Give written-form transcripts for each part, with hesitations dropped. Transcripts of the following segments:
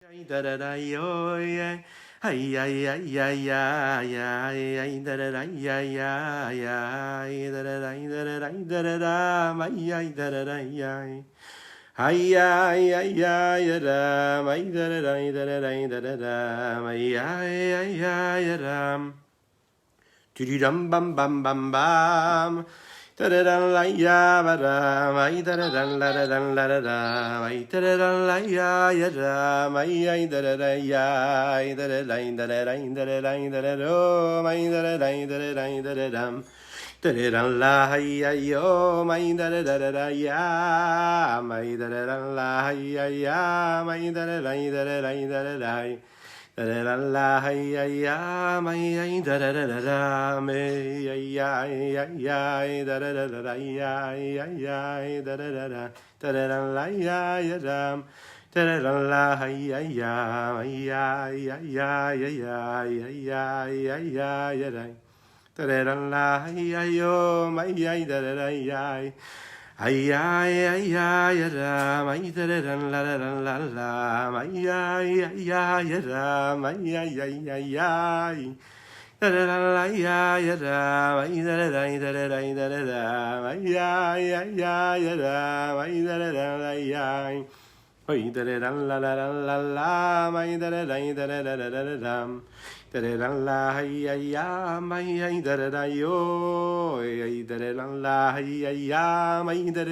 Ay ay ay ay ram ay da ay ay ram Tiridam bam bam bam bam Taradan la ya ram ay taradan la dan la da ay taradan la ya ram ay da ya ay da da ro ay da dam Taradan la ya yo ay da ya ay taradan la ya ay da La la hey ya may da da da da may ya ya da da da da ya ya da da da da da la ya ya dam da da la hey ya ya ya ya ya ya ya da da la hey ya yo may ya da da ya ay ay ay ay ram ay da da la la la ay ay ay ram ay ay ay ay da da la ya ram ay da da ram ay ay ay ram ay da da la ya ay da da la la ay da da ram da la ya ya may da yo ay da la ya ya may da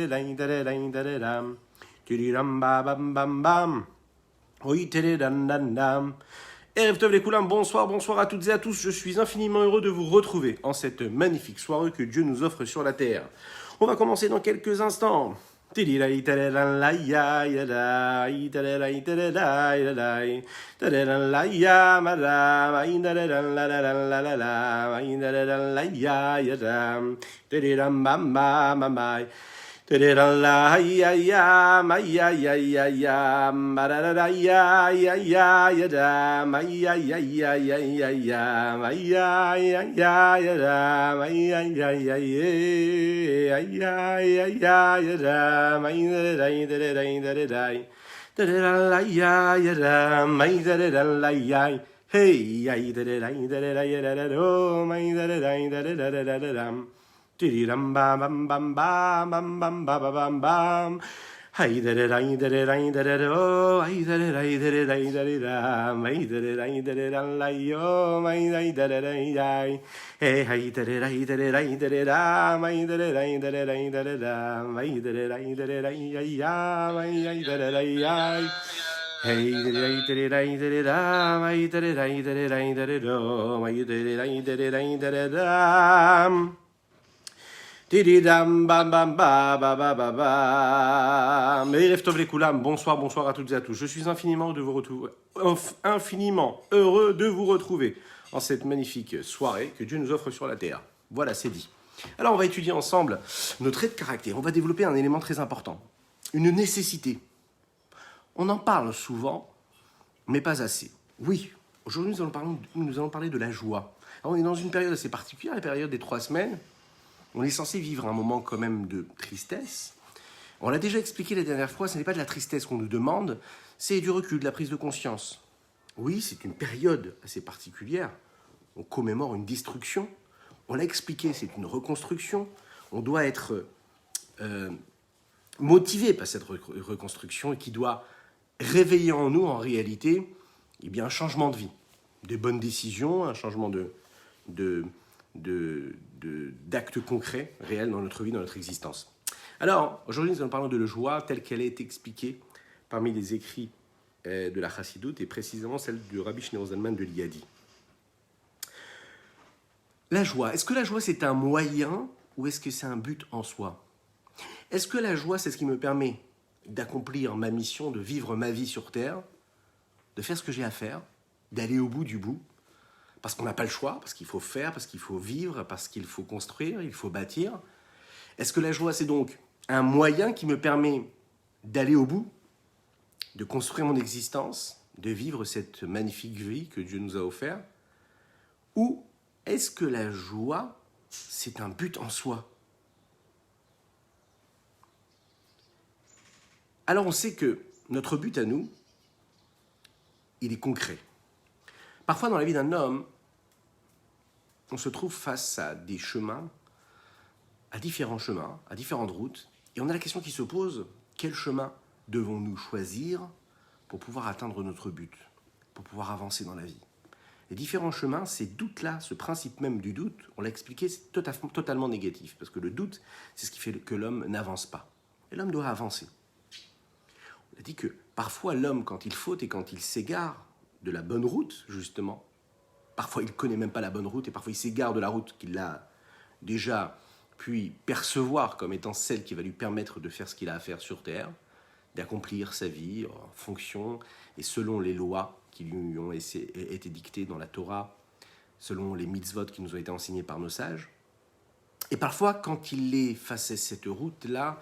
ram tiriram ba bam bam bam oy dan dan dam. Erev Tov les Koulam, bonsoir à toutes et à tous. Je suis infiniment heureux de vous retrouver en cette magnifique soirée que Dieu nous offre sur la terre. On va commencer dans quelques instants. La ya ya ma ya ya ya ya ma da da ya ya ya ya da ma ya ya ya ya ya ya ma ya ya ya ya da ma ya ya ya ya ya ya ya da ma ya da da da la ya ya da ma da la ya hey ya da ya da do ma da Tiriram bam bam bam bam bam bam bam bam bam. Hey da da da da da da do. Hey da da da da da. Hey da da la yo. Hey da da da. Hey hey da da da. Hey da da. Hey da da ya. Hey da da ya. Hey da da. Hey da do. Hey da. Tididam bam bam ba ba ba ba ba. Erev Tov les Koulam, bonsoir à toutes et à tous. Je suis infiniment heureux de vous retrouver en cette magnifique soirée que Dieu nous offre sur la terre. Voilà, c'est dit. Alors on va étudier ensemble nos traits de caractère. On va développer un élément très important, une nécessité. On en parle souvent, mais pas assez. Oui, aujourd'hui nous allons parler de la joie. Alors, on est dans une période assez particulière, la période des 3 semaines. On est censé vivre un moment quand même de tristesse. On l'a déjà expliqué la dernière fois, ce n'est pas de la tristesse qu'on nous demande, c'est du recul, de la prise de conscience. Oui, c'est une période assez particulière. On commémore une destruction. On l'a expliqué, c'est une reconstruction. On doit être motivé par cette reconstruction et qui doit réveiller en nous, en réalité, un changement de vie. Des bonnes décisions, un changement d'actes concrets, réels dans notre vie, dans notre existence. Alors, aujourd'hui, nous allons parler de la joie telle qu'elle est expliquée parmi les écrits de la Chassidoute et précisément celle du Rabbi Shneur Zalman de Liadi. La joie, est-ce que la joie c'est un moyen ou est-ce que c'est un but en soi? Est-ce que la joie c'est ce qui me permet d'accomplir ma mission, de vivre ma vie sur terre, de faire ce que j'ai à faire, d'aller au bout du bout? Parce qu'on n'a pas le choix, parce qu'il faut faire, parce qu'il faut vivre, parce qu'il faut construire, il faut bâtir. Est-ce que la joie, c'est donc un moyen qui me permet d'aller au bout, de construire mon existence, de vivre cette magnifique vie que Dieu nous a offerte? Ou est-ce que la joie, c'est un but en soi? Alors on sait que notre but à nous, il est concret. Parfois, dans la vie d'un homme, on se trouve face à des chemins, à différentes routes, et on a la question qui se pose, quel chemin devons-nous choisir pour pouvoir atteindre notre but, pour pouvoir avancer dans la vie? Les différents chemins, ces doutes-là, ce principe même du doute, on l'a expliqué, c'est totalement négatif, parce que le doute, c'est ce qui fait que l'homme n'avance pas. Et l'homme doit avancer. On a dit que parfois l'homme, quand il faute et quand il s'égare de la bonne route, justement, parfois il ne connaît même pas la bonne route et parfois il s'égare de la route qu'il a déjà pu percevoir comme étant celle qui va lui permettre de faire ce qu'il a à faire sur Terre, d'accomplir sa vie en fonction et selon les lois qui lui ont été dictées dans la Torah, selon les mitzvot qui nous ont été enseignés par nos sages. Et parfois, quand il est face à cette route-là,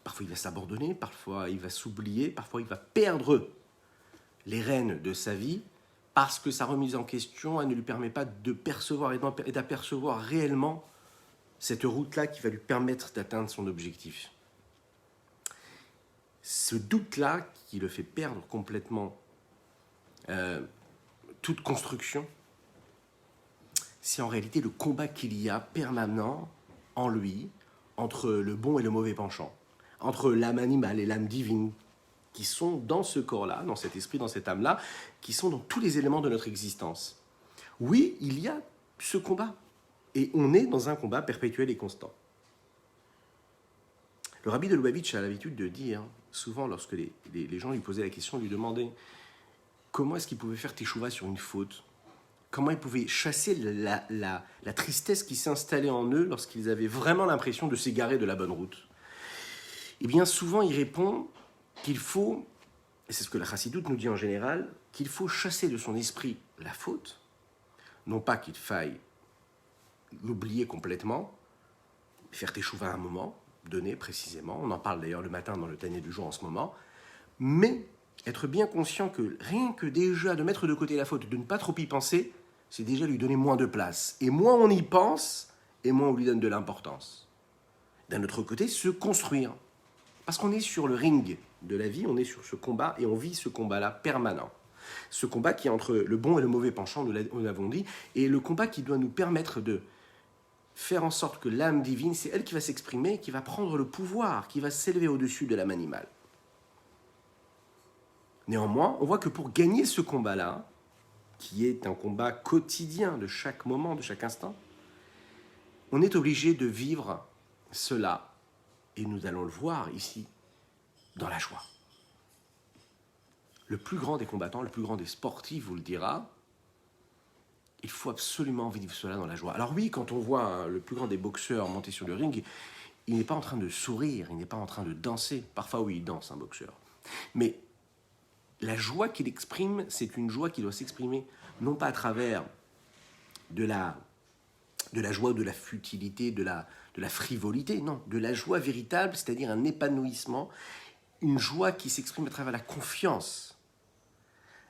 parfois il va s'abandonner, parfois il va s'oublier, parfois il va perdre les rênes de sa vie parce que sa remise en question, elle ne lui permet pas de percevoir et d'apercevoir réellement cette route-là qui va lui permettre d'atteindre son objectif. Ce doute-là qui le fait perdre complètement toute construction, c'est en réalité le combat qu'il y a permanent en lui entre le bon et le mauvais penchant, entre l'âme animale et l'âme divine, qui sont dans ce corps-là, dans cet esprit, dans cette âme-là, qui sont dans tous les éléments de notre existence. Oui, il y a ce combat, et on est dans un combat perpétuel et constant. Le rabbi de Lubavitch a l'habitude de dire, souvent lorsque les gens lui posaient la question, lui demandaient comment est-ce qu'il pouvait faire teshuva sur une faute, comment il pouvait chasser la tristesse qui s'installait en eux lorsqu'ils avaient vraiment l'impression de s'égarer de la bonne route. Eh bien, souvent, il répond qu'il faut, et c'est ce que la chassidoute nous dit en général, qu'il faut chasser de son esprit la faute, non pas qu'il faille l'oublier complètement, faire teshuva à un moment donné précisément, on en parle d'ailleurs le matin dans le Tanya du jour en ce moment, mais être bien conscient que rien que déjà de mettre de côté la faute, de ne pas trop y penser, c'est déjà lui donner moins de place. Et moins on y pense, et moins on lui donne de l'importance. D'un autre côté, se construire. Parce qu'on est sur le ring de la vie, on est sur ce combat, et on vit ce combat-là permanent. Ce combat qui est entre le bon et le mauvais penchant, nous l'avons dit, et le combat qui doit nous permettre de faire en sorte que l'âme divine, c'est elle qui va s'exprimer, qui va prendre le pouvoir, qui va s'élever au-dessus de l'âme animale. Néanmoins, on voit que pour gagner ce combat-là, qui est un combat quotidien de chaque moment, de chaque instant, on est obligé de vivre cela, et nous allons le voir ici, dans la joie. Le plus grand des combattants, le plus grand des sportifs vous le dira, il faut absolument vivre cela dans la joie. Alors oui, quand on voit le plus grand des boxeurs monter sur le ring, il n'est pas en train de sourire, il n'est pas en train de danser. Parfois oui, il danse un boxeur. Mais la joie qu'il exprime, c'est une joie qui doit s'exprimer non pas à travers de la joie ou de la futilité, de la frivolité, non, de la joie véritable, c'est-à-dire un épanouissement, une joie qui s'exprime à travers la confiance,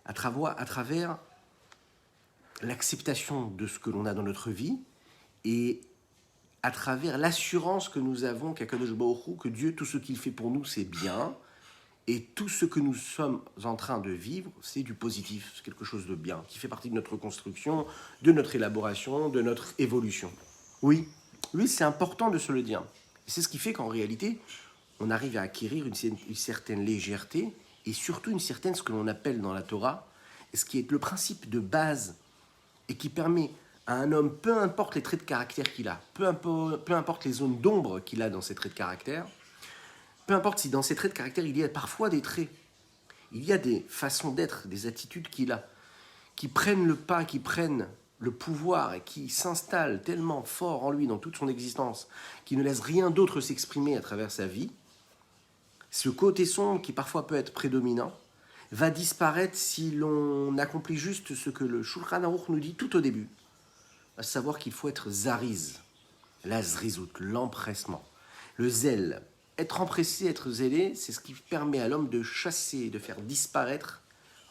à travers l'acceptation de ce que l'on a dans notre vie et à travers l'assurance que nous avons qu'Akadosh Baruch Hu, que Dieu, tout ce qu'il fait pour nous, c'est bien. Et tout ce que nous sommes en train de vivre, c'est du positif, c'est quelque chose de bien, qui fait partie de notre construction, de notre élaboration, de notre évolution. Oui, c'est important de se le dire. Et c'est ce qui fait qu'en réalité, on arrive à acquérir une certaine légèreté et surtout une certaine, ce que l'on appelle dans la Torah, et ce qui est le principe de base et qui permet à un homme, peu importe les traits de caractère qu'il a, peu importe les zones d'ombre qu'il a dans ses traits de caractère, peu importe si dans ces traits de caractère, il y a parfois des traits, il y a des façons d'être, des attitudes qu'il a, qui prennent le pas, qui prennent le pouvoir et qui s'installent tellement fort en lui dans toute son existence, qui ne laisse rien d'autre s'exprimer à travers sa vie, ce côté sombre qui parfois peut être prédominant, va disparaître si l'on accomplit juste ce que le Shulchan Aruch nous dit tout au début, à savoir qu'il faut être zariz, la zrizout, l'empressement, le zèle. Être empressé, être zélé, c'est ce qui permet à l'homme de chasser, de faire disparaître,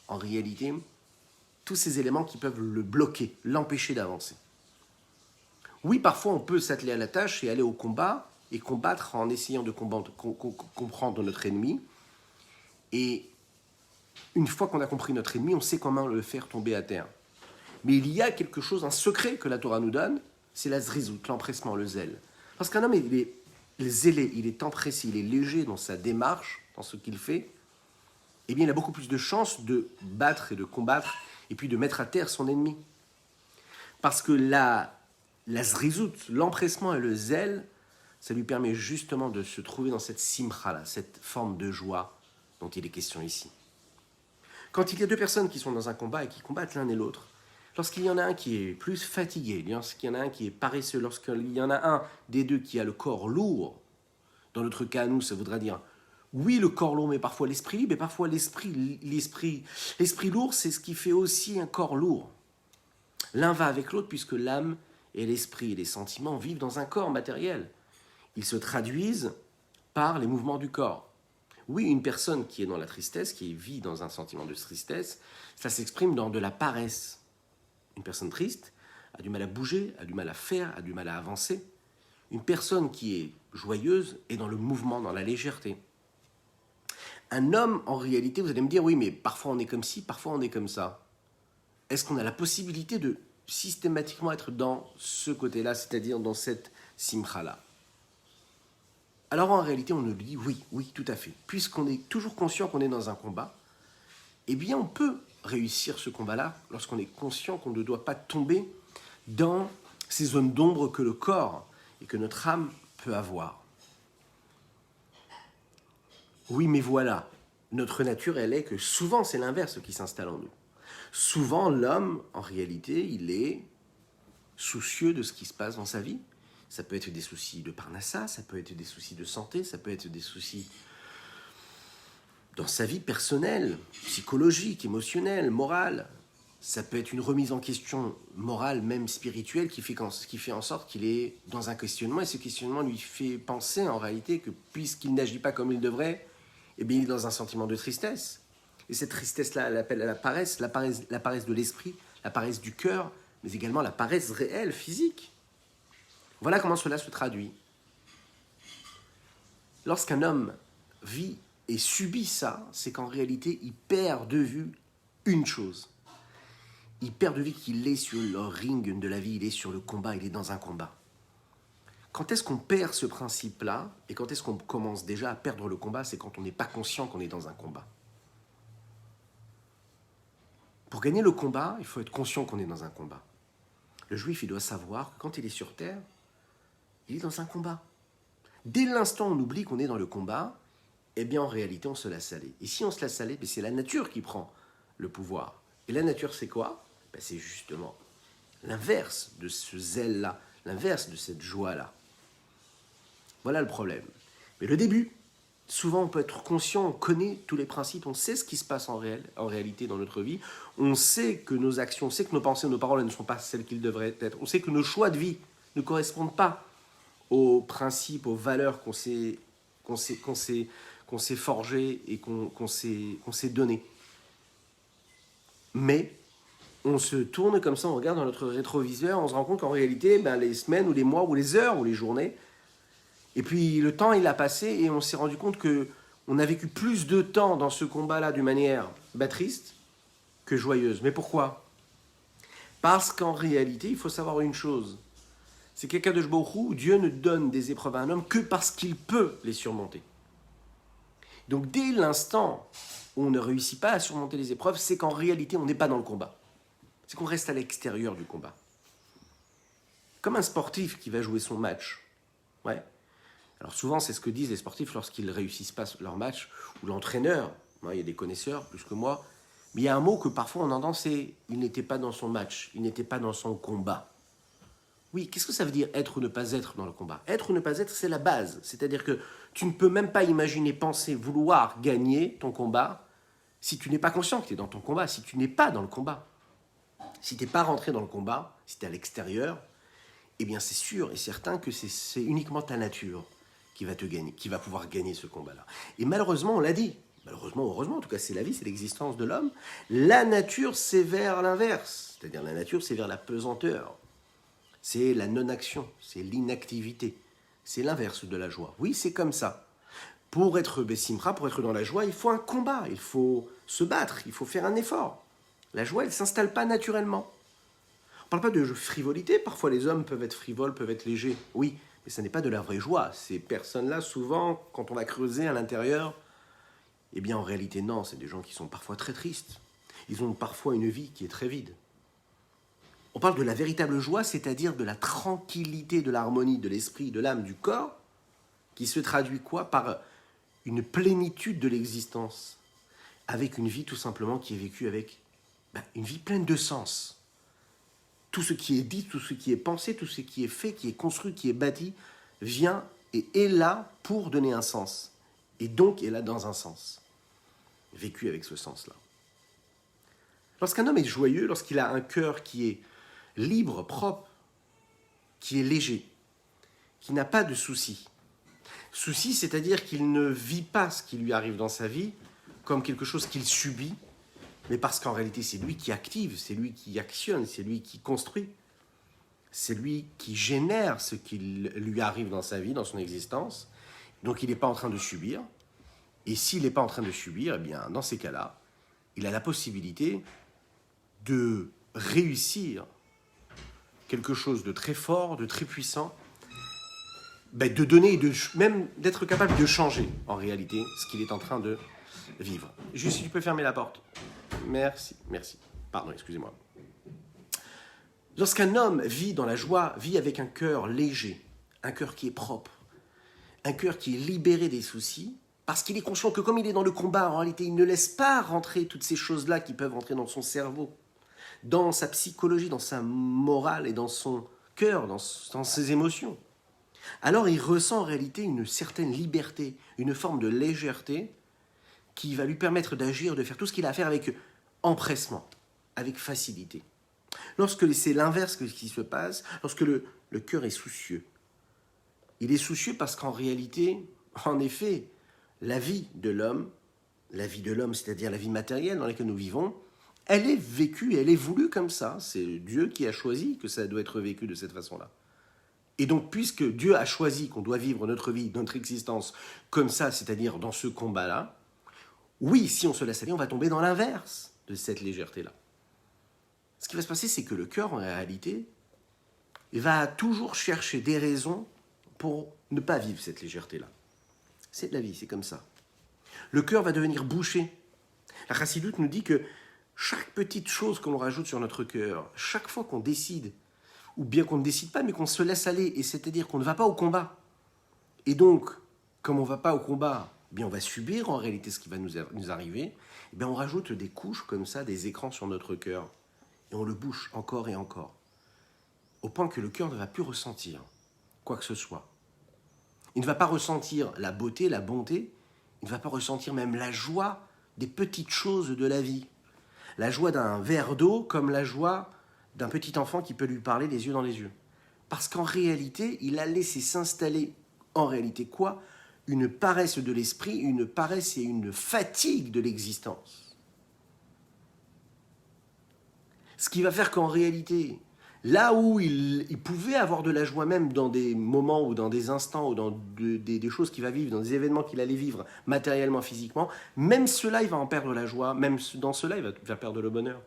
en réalité, tous ces éléments qui peuvent le bloquer, l'empêcher d'avancer. Oui, parfois on peut s'atteler à la tâche et aller au combat, et combattre en essayant de comprendre notre ennemi, et Une fois qu'on a compris notre ennemi, on sait comment le faire tomber à terre. Mais il y a quelque chose, un secret que la Torah nous donne, c'est la zrizout, l'empressement, le zèle. Parce qu'un homme, il est zélé, il est empressé, il est léger dans sa démarche, dans ce qu'il fait, eh bien, il a beaucoup plus de chances de battre et de combattre, et puis de mettre à terre son ennemi. Parce que la zrizout, l'empressement et le zèle, ça lui permet justement de se trouver dans cette simcha-là, cette forme de joie dont il est question ici. Quand il y a deux personnes qui sont dans un combat et qui combattent l'un et l'autre, lorsqu'il y en a un qui est plus fatigué, lorsqu'il y en a un qui est paresseux, lorsqu'il y en a un des deux qui a le corps lourd, dans notre cas, nous, ça voudra dire, oui, le corps lourd, mais parfois l'esprit libre, mais parfois l'esprit lourd, c'est ce qui fait aussi un corps lourd. L'un va avec l'autre puisque l'âme et l'esprit et les sentiments vivent dans un corps matériel. Ils se traduisent par les mouvements du corps. Oui, une personne qui est dans la tristesse, qui vit dans un sentiment de tristesse, ça s'exprime dans de la paresse. Une personne triste a du mal à bouger, a du mal à faire, a du mal à avancer. Une personne qui est joyeuse est dans le mouvement, dans la légèreté. Un homme, en réalité, vous allez me dire, oui, mais parfois on est comme ci, parfois on est comme ça. Est-ce qu'on a la possibilité de systématiquement être dans ce côté-là, c'est-à-dire dans cette simcha-là? Alors en réalité, on nous dit oui, tout à fait. Puisqu'on est toujours conscient qu'on est dans un combat, eh bien on peut réussir ce combat-là lorsqu'on est conscient qu'on ne doit pas tomber dans ces zones d'ombre que le corps et que notre âme peut avoir. Oui, mais voilà, notre nature, elle est que souvent c'est l'inverse qui s'installe en nous. Souvent, l'homme, en réalité, il est soucieux de ce qui se passe dans sa vie. Ça peut être des soucis de parnassa, ça peut être des soucis de santé, ça peut être des soucis dans sa vie personnelle, psychologique, émotionnelle, morale. Ça peut être une remise en question morale, même spirituelle, qui fait en sorte qu'il est dans un questionnement, et ce questionnement lui fait penser en réalité que puisqu'il n'agit pas comme il devrait, eh bien il est dans un sentiment de tristesse. Et cette tristesse-là, elle appelle la paresse de l'esprit, la paresse du cœur, mais également la paresse réelle, physique. Voilà comment cela se traduit. Lorsqu'un homme vit et subit ça, c'est qu'en réalité, il perd de vue une chose. Il perd de vue qu'il est sur le ring de la vie, il est sur le combat, il est dans un combat. Quand est-ce qu'on perd ce principe-là, et quand est-ce qu'on commence déjà à perdre le combat, c'est quand on n'est pas conscient qu'on est dans un combat. Pour gagner le combat, il faut être conscient qu'on est dans un combat. Le juif, il doit savoir que quand il est sur terre, il est dans un combat. Dès l'instant où on oublie qu'on est dans le combat, eh bien en réalité on se laisse aller. Et si on se laisse aller, c'est la nature qui prend le pouvoir. Et la nature c'est quoi? C'est justement l'inverse de ce zèle-là, l'inverse de cette joie-là. Voilà le problème. Mais le début, souvent on peut être conscient, on connaît tous les principes, on sait ce qui se passe en réalité dans notre vie, on sait que nos actions, on sait que nos pensées, nos paroles ne sont pas celles qu'ils devraient être, on sait que nos choix de vie ne correspondent pas aux principes, aux valeurs qu'on s'est forgées et qu'on s'est données. Mais on se tourne comme ça, on regarde dans notre rétroviseur, on se rend compte qu'en réalité, les semaines ou les mois ou les heures ou les journées, et puis le temps il a passé et on s'est rendu compte qu'on a vécu plus de temps dans ce combat-là d'une manière triste que joyeuse. Mais pourquoi? Parce qu'en réalité, il faut savoir une chose. C'est quelqu'un de Jborou, Dieu ne donne des épreuves à un homme que parce qu'il peut les surmonter. Donc dès l'instant où on ne réussit pas à surmonter les épreuves, c'est qu'en réalité on n'est pas dans le combat. C'est qu'on reste à l'extérieur du combat. Comme un sportif qui va jouer son match. Ouais. Alors souvent c'est ce que disent les sportifs lorsqu'ils ne réussissent pas leur match, ou l'entraîneur, il y a des connaisseurs plus que moi, mais il y a un mot que parfois on entend, c'est « il n'était pas dans son match, il n'était pas dans son combat ». Oui, qu'est-ce que ça veut dire être ou ne pas être dans le combat? Être ou ne pas être, c'est la base. C'est-à-dire que tu ne peux même pas imaginer, penser, vouloir gagner ton combat si tu n'es pas conscient que tu es dans ton combat, si tu n'es pas dans le combat. Si tu n'es pas rentré dans le combat, si tu es à l'extérieur, eh bien c'est sûr et certain que c'est uniquement ta nature qui va te gagner, qui va pouvoir gagner ce combat-là. Et malheureusement, on l'a dit, malheureusement, heureusement, en tout cas c'est la vie, c'est l'existence de l'homme, la nature c'est vers l'inverse. C'est-à-dire la nature c'est vers la pesanteur. C'est la non-action, c'est l'inactivité. C'est l'inverse de la joie. Oui, c'est comme ça. Pour être Bessimra, pour être dans la joie, il faut un combat, il faut se battre, il faut faire un effort. La joie, elle ne s'installe pas naturellement. On ne parle pas de frivolité, parfois les hommes peuvent être frivoles, peuvent être légers, oui, mais ce n'est pas de la vraie joie. Ces personnes-là, souvent, quand on va creuser à l'intérieur, eh bien en réalité non, c'est des gens qui sont parfois très tristes. Ils ont parfois une vie qui est très vide. On parle de la véritable joie, c'est-à-dire de la tranquillité, de l'harmonie de l'esprit, de l'âme, du corps, qui se traduit quoi? Par une plénitude de l'existence, avec une vie tout simplement qui est vécue avec une vie pleine de sens. Tout ce qui est dit, tout ce qui est pensé, tout ce qui est fait, qui est construit, qui est bâti, vient et est là pour donner un sens. Et donc est là dans un sens, vécu avec ce sens-là. Lorsqu'un homme est joyeux, lorsqu'il a un cœur qui est libre, propre, qui est léger, qui n'a pas de soucis. Soucis, c'est-à-dire qu'il ne vit pas ce qui lui arrive dans sa vie comme quelque chose qu'il subit, mais parce qu'en réalité, c'est lui qui active, c'est lui qui actionne, c'est lui qui construit, c'est lui qui génère ce qui lui arrive dans sa vie, dans son existence. Donc il n'est pas en train de subir. Et s'il n'est pas en train de subir, eh bien, dans ces cas-là, il a la possibilité de réussir quelque chose de très fort, de très puissant, de donner, même d'être capable de changer, en réalité, ce qu'il est en train de vivre. Juste si tu peux fermer la porte. Merci. Pardon, excusez-moi. Lorsqu'un homme vit dans la joie, vit avec un cœur léger, un cœur qui est propre, un cœur qui est libéré des soucis, parce qu'il est conscient que comme il est dans le combat, en réalité, il ne laisse pas rentrer toutes ces choses-là qui peuvent rentrer dans son cerveau, dans sa psychologie, dans sa morale et dans son cœur, dans ses émotions. Alors il ressent en réalité une certaine liberté, une forme de légèreté qui va lui permettre d'agir, de faire tout ce qu'il a à faire avec empressement, avec facilité. Lorsque c'est l'inverse qui se passe, lorsque le cœur est soucieux, il est soucieux parce qu'en réalité, en effet, la vie de l'homme, c'est-à-dire la vie matérielle dans laquelle nous vivons, elle est vécue, elle est voulue comme ça. C'est Dieu qui a choisi que ça doit être vécu de cette façon-là. Et donc, puisque Dieu a choisi qu'on doit vivre notre vie, notre existence comme ça, c'est-à-dire dans ce combat-là, oui, si on se laisse aller, on va tomber dans l'inverse de cette légèreté-là. Ce qui va se passer, c'est que le cœur, en réalité, va toujours chercher des raisons pour ne pas vivre cette légèreté-là. C'est de la vie, c'est comme ça. Le cœur va devenir bouché. La chassidoute nous dit que chaque petite chose qu'on rajoute sur notre cœur, chaque fois qu'on décide, ou bien qu'on ne décide pas, mais qu'on se laisse aller, et c'est-à-dire qu'on ne va pas au combat. Et donc, comme on ne va pas au combat, eh bien on va subir en réalité ce qui va nous arriver, eh bien on rajoute des couches comme ça, des écrans sur notre cœur, et on le bouche encore et encore, au point que le cœur ne va plus ressentir quoi que ce soit. Il ne va pas ressentir la beauté, la bonté, il ne va pas ressentir même la joie des petites choses de la vie. La joie d'un verre d'eau comme la joie d'un petit enfant qui peut lui parler les yeux dans les yeux. Parce qu'en réalité, il a laissé s'installer, en réalité quoi? Une paresse de l'esprit, une paresse et une fatigue de l'existence. Ce qui va faire qu'en réalité, là où il pouvait avoir de la joie même dans des moments ou dans des instants ou dans des choses qu'il va vivre, dans des événements qu'il allait vivre matériellement, physiquement, même cela, il va en perdre la joie, même dans cela, il va perdre le bonheur.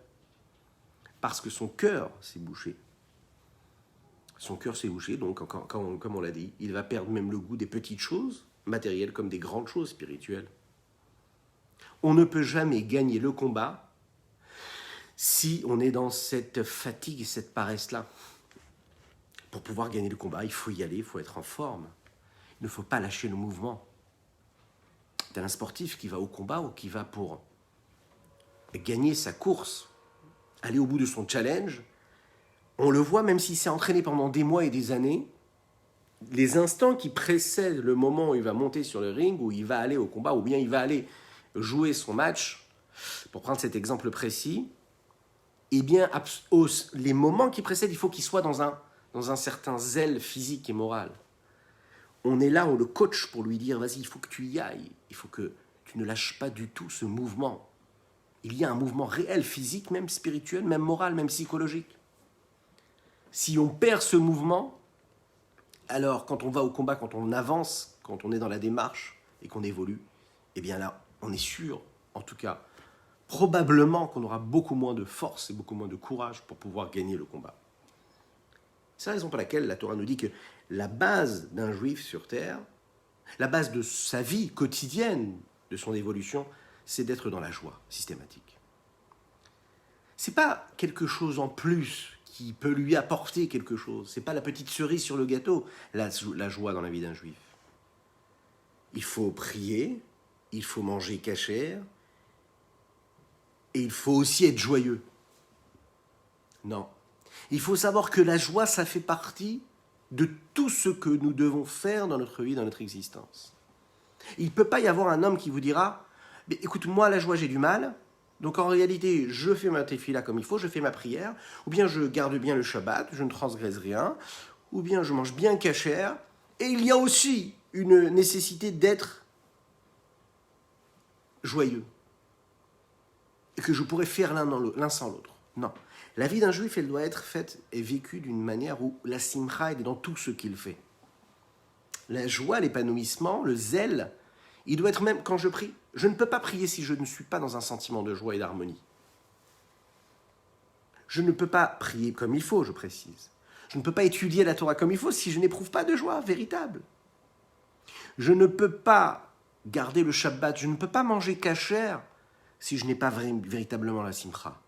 Parce que son cœur s'est bouché. Son cœur s'est bouché, donc comme on l'a dit, il va perdre même le goût des petites choses matérielles comme des grandes choses spirituelles. On ne peut jamais gagner le combat si on est dans cette fatigue et cette paresse-là. Pour pouvoir gagner le combat, il faut y aller, il faut être en forme. Il ne faut pas lâcher le mouvement. C'est un sportif qui va au combat ou qui va pour gagner sa course, aller au bout de son challenge. On le voit, même s'il s'est entraîné pendant des mois et des années, les instants qui précèdent le moment où il va monter sur le ring, où il va aller au combat, ou bien il va aller jouer son match, pour prendre cet exemple précis, eh bien, les moments qui précèdent, il faut qu'il soit dans un certain zèle physique et moral. On est là, on le coach pour lui dire, vas-y, il faut que tu y ailles, il faut que tu ne lâches pas du tout ce mouvement. Il y a un mouvement réel, physique, même spirituel, même moral, même psychologique. Si on perd ce mouvement, alors quand on va au combat, quand on avance, quand on est dans la démarche, et qu'on évolue, eh bien là, on est sûr, en tout cas, probablement qu'on aura beaucoup moins de force et beaucoup moins de courage pour pouvoir gagner le combat. C'est la raison pour laquelle la Torah nous dit que la base d'un juif sur terre, la base de sa vie quotidienne, de son évolution, c'est d'être dans la joie systématique. C'est pas quelque chose en plus qui peut lui apporter quelque chose. C'est pas la petite cerise sur le gâteau, la joie dans la vie d'un juif. Il faut prier, il faut manger cachère, et il faut aussi être joyeux. Non. Il faut savoir que la joie, ça fait partie de tout ce que nous devons faire dans notre vie, dans notre existence. Il ne peut pas y avoir un homme qui vous dira « Écoute, moi, la joie, j'ai du mal, donc en réalité, je fais ma tefila comme il faut, je fais ma prière, ou bien je garde bien le Shabbat, je ne transgresse rien, ou bien je mange bien cachère, et il y a aussi une nécessité d'être joyeux, et que je pourrais faire l'un sans l'autre. » Non. La vie d'un juif, elle doit être faite et vécue d'une manière où la simcha est dans tout ce qu'il fait. La joie, l'épanouissement, le zèle, il doit être même quand je prie. Je ne peux pas prier si je ne suis pas dans un sentiment de joie et d'harmonie. Je ne peux pas prier comme il faut, je précise. Je ne peux pas étudier la Torah comme il faut si je n'éprouve pas de joie véritable. Je ne peux pas garder le Shabbat, je ne peux pas manger kasher si je n'ai pas véritablement la simcha.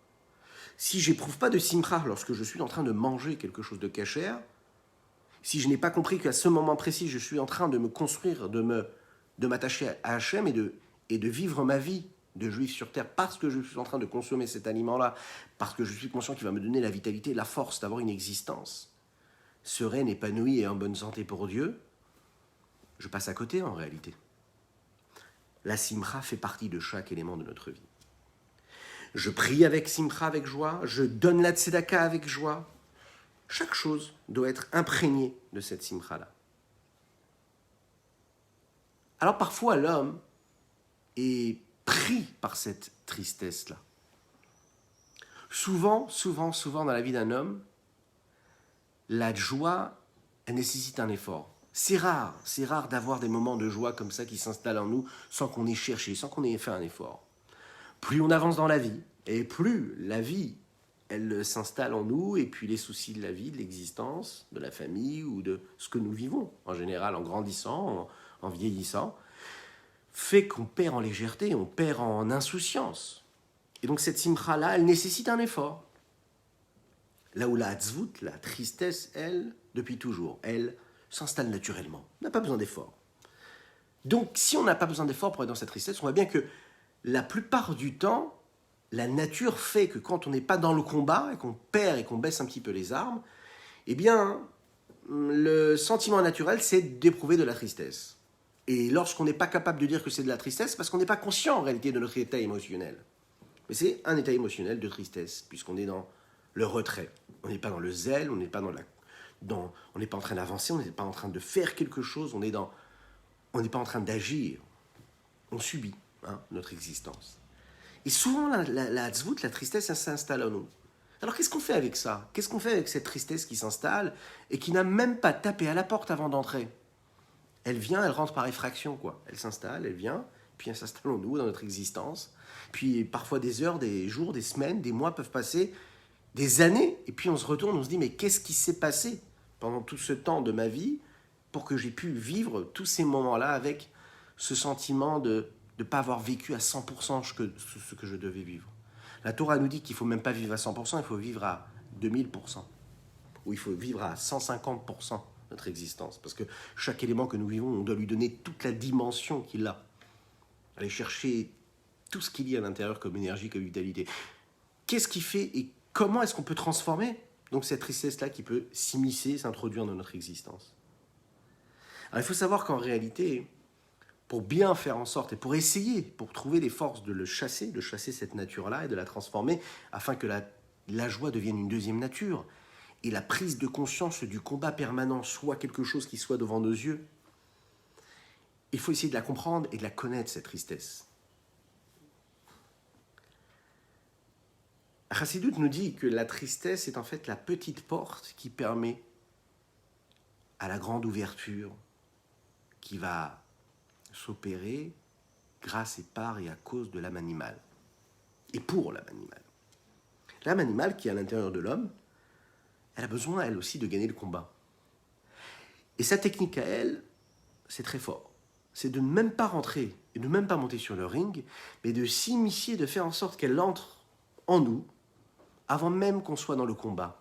Si je n'éprouve pas de simcha lorsque je suis en train de manger quelque chose de kasher, si je n'ai pas compris qu'à ce moment précis, je suis en train de me construire, de m'attacher à Hachem et de vivre ma vie de juif sur terre parce que je suis en train de consommer cet aliment-là, parce que je suis conscient qu'il va me donner la vitalité, la force d'avoir une existence sereine, épanouie et en bonne santé pour Dieu, je passe à côté en réalité. La simcha fait partie de chaque élément de notre vie. Je prie avec simcha, avec joie, je donne la tzedaka avec joie. Chaque chose doit être imprégnée de cette simcha-là. Alors parfois l'homme est pris par cette tristesse-là. Souvent dans la vie d'un homme, la joie, elle nécessite un effort. C'est rare d'avoir des moments de joie comme ça qui s'installent en nous sans qu'on ait cherché, sans qu'on ait fait un effort. Plus on avance dans la vie, et plus la vie, elle s'installe en nous, et puis les soucis de la vie, de l'existence, de la famille, ou de ce que nous vivons, en général en grandissant, en vieillissant, fait qu'on perd en légèreté, on perd en insouciance. Et donc cette simcha-là, elle nécessite un effort. Là où la hatzvut, la tristesse, elle, depuis toujours, elle s'installe naturellement. On n'a pas besoin d'effort. Donc si on n'a pas besoin d'effort pour être dans cette tristesse, on voit bien que la plupart du temps, la nature fait que quand on n'est pas dans le combat et qu'on perd et qu'on baisse un petit peu les armes, eh bien, le sentiment naturel, c'est d'éprouver de la tristesse. Et lorsqu'on n'est pas capable de dire que c'est de la tristesse, c'est parce qu'on n'est pas conscient en réalité de notre état émotionnel. Mais c'est un état émotionnel de tristesse, puisqu'on est dans le retrait. On n'est pas dans le zèle, on n'est pas on n'est pas en train d'avancer, on n'est pas en train de faire quelque chose, on n'est pas en train d'agir. On subit notre existence. Et souvent, la hatzvut, la tristesse, elle s'installe en nous. Alors, qu'est-ce qu'on fait avec ça? Qu'est-ce qu'on fait avec cette tristesse qui s'installe et qui n'a même pas tapé à la porte avant d'entrer? Elle vient, elle rentre par effraction, quoi. Elle s'installe, elle vient, puis elle s'installe en nous, dans notre existence. Puis parfois des heures, des jours, des semaines, des mois peuvent passer, des années, et puis on se retourne, on se dit, mais qu'est-ce qui s'est passé pendant tout ce temps de ma vie pour que j'ai pu vivre tous ces moments-là avec ce sentiment de ne pas avoir vécu à 100% ce que je devais vivre. La Torah nous dit qu'il ne faut même pas vivre à 100%, il faut vivre à 2000%, ou il faut vivre à 150% notre existence, parce que chaque élément que nous vivons, on doit lui donner toute la dimension qu'il a. Aller chercher tout ce qu'il y a à l'intérieur comme énergie, comme vitalité. Qu'est-ce qui fait et comment est-ce qu'on peut transformer donc cette tristesse-là qui peut s'immiscer, s'introduire dans notre existence? Alors il faut savoir qu'en réalité, pour bien faire en sorte et pour essayer, pour trouver les forces de chasser cette nature-là et de la transformer afin que la joie devienne une deuxième nature et la prise de conscience du combat permanent soit quelque chose qui soit devant nos yeux, il faut essayer de la comprendre et de la connaître, cette tristesse. Chassidut nous dit que la tristesse est en fait la petite porte qui permet à la grande ouverture qui va s'opérer grâce et par et à cause de l'âme animale. Et pour l'âme animale. L'âme animale qui est à l'intérieur de l'homme, elle a besoin, elle aussi, de gagner le combat. Et sa technique à elle, c'est très fort. C'est de ne même pas rentrer et de ne même pas monter sur le ring, mais de s'immiscer, de faire en sorte qu'elle entre en nous, avant même qu'on soit dans le combat.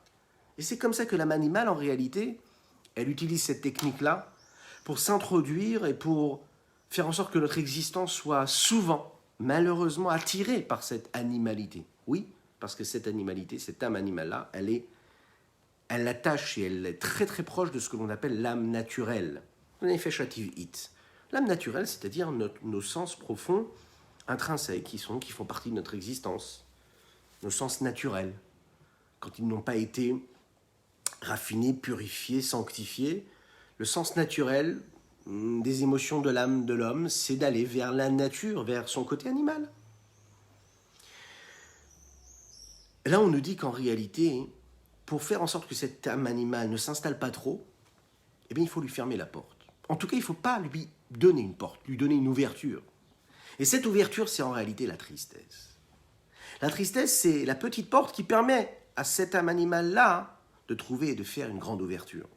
Et c'est comme ça que l'âme animale, en réalité, elle utilise cette technique-là pour s'introduire et pour faire en sorte que notre existence soit souvent, malheureusement, attirée par cette animalité. Oui, parce que cette animalité, cette âme animale-là, elle l'attache et elle est très très proche de ce que l'on appelle l'âme naturelle. L'âme naturelle, c'est-à-dire nos sens profonds, intrinsèques, qui font partie de notre existence. Nos sens naturels, quand ils n'ont pas été raffinés, purifiés, sanctifiés, le sens naturel des émotions de l'âme de l'homme, c'est d'aller vers la nature, vers son côté animal. Là, on nous dit qu'en réalité, pour faire en sorte que cette âme animale ne s'installe pas trop, eh bien, il faut lui fermer la porte. En tout cas, il ne faut pas lui donner une porte, lui donner une ouverture. Et cette ouverture, c'est en réalité la tristesse. La tristesse, c'est la petite porte qui permet à cette âme animale-là de trouver et de faire une grande ouverture.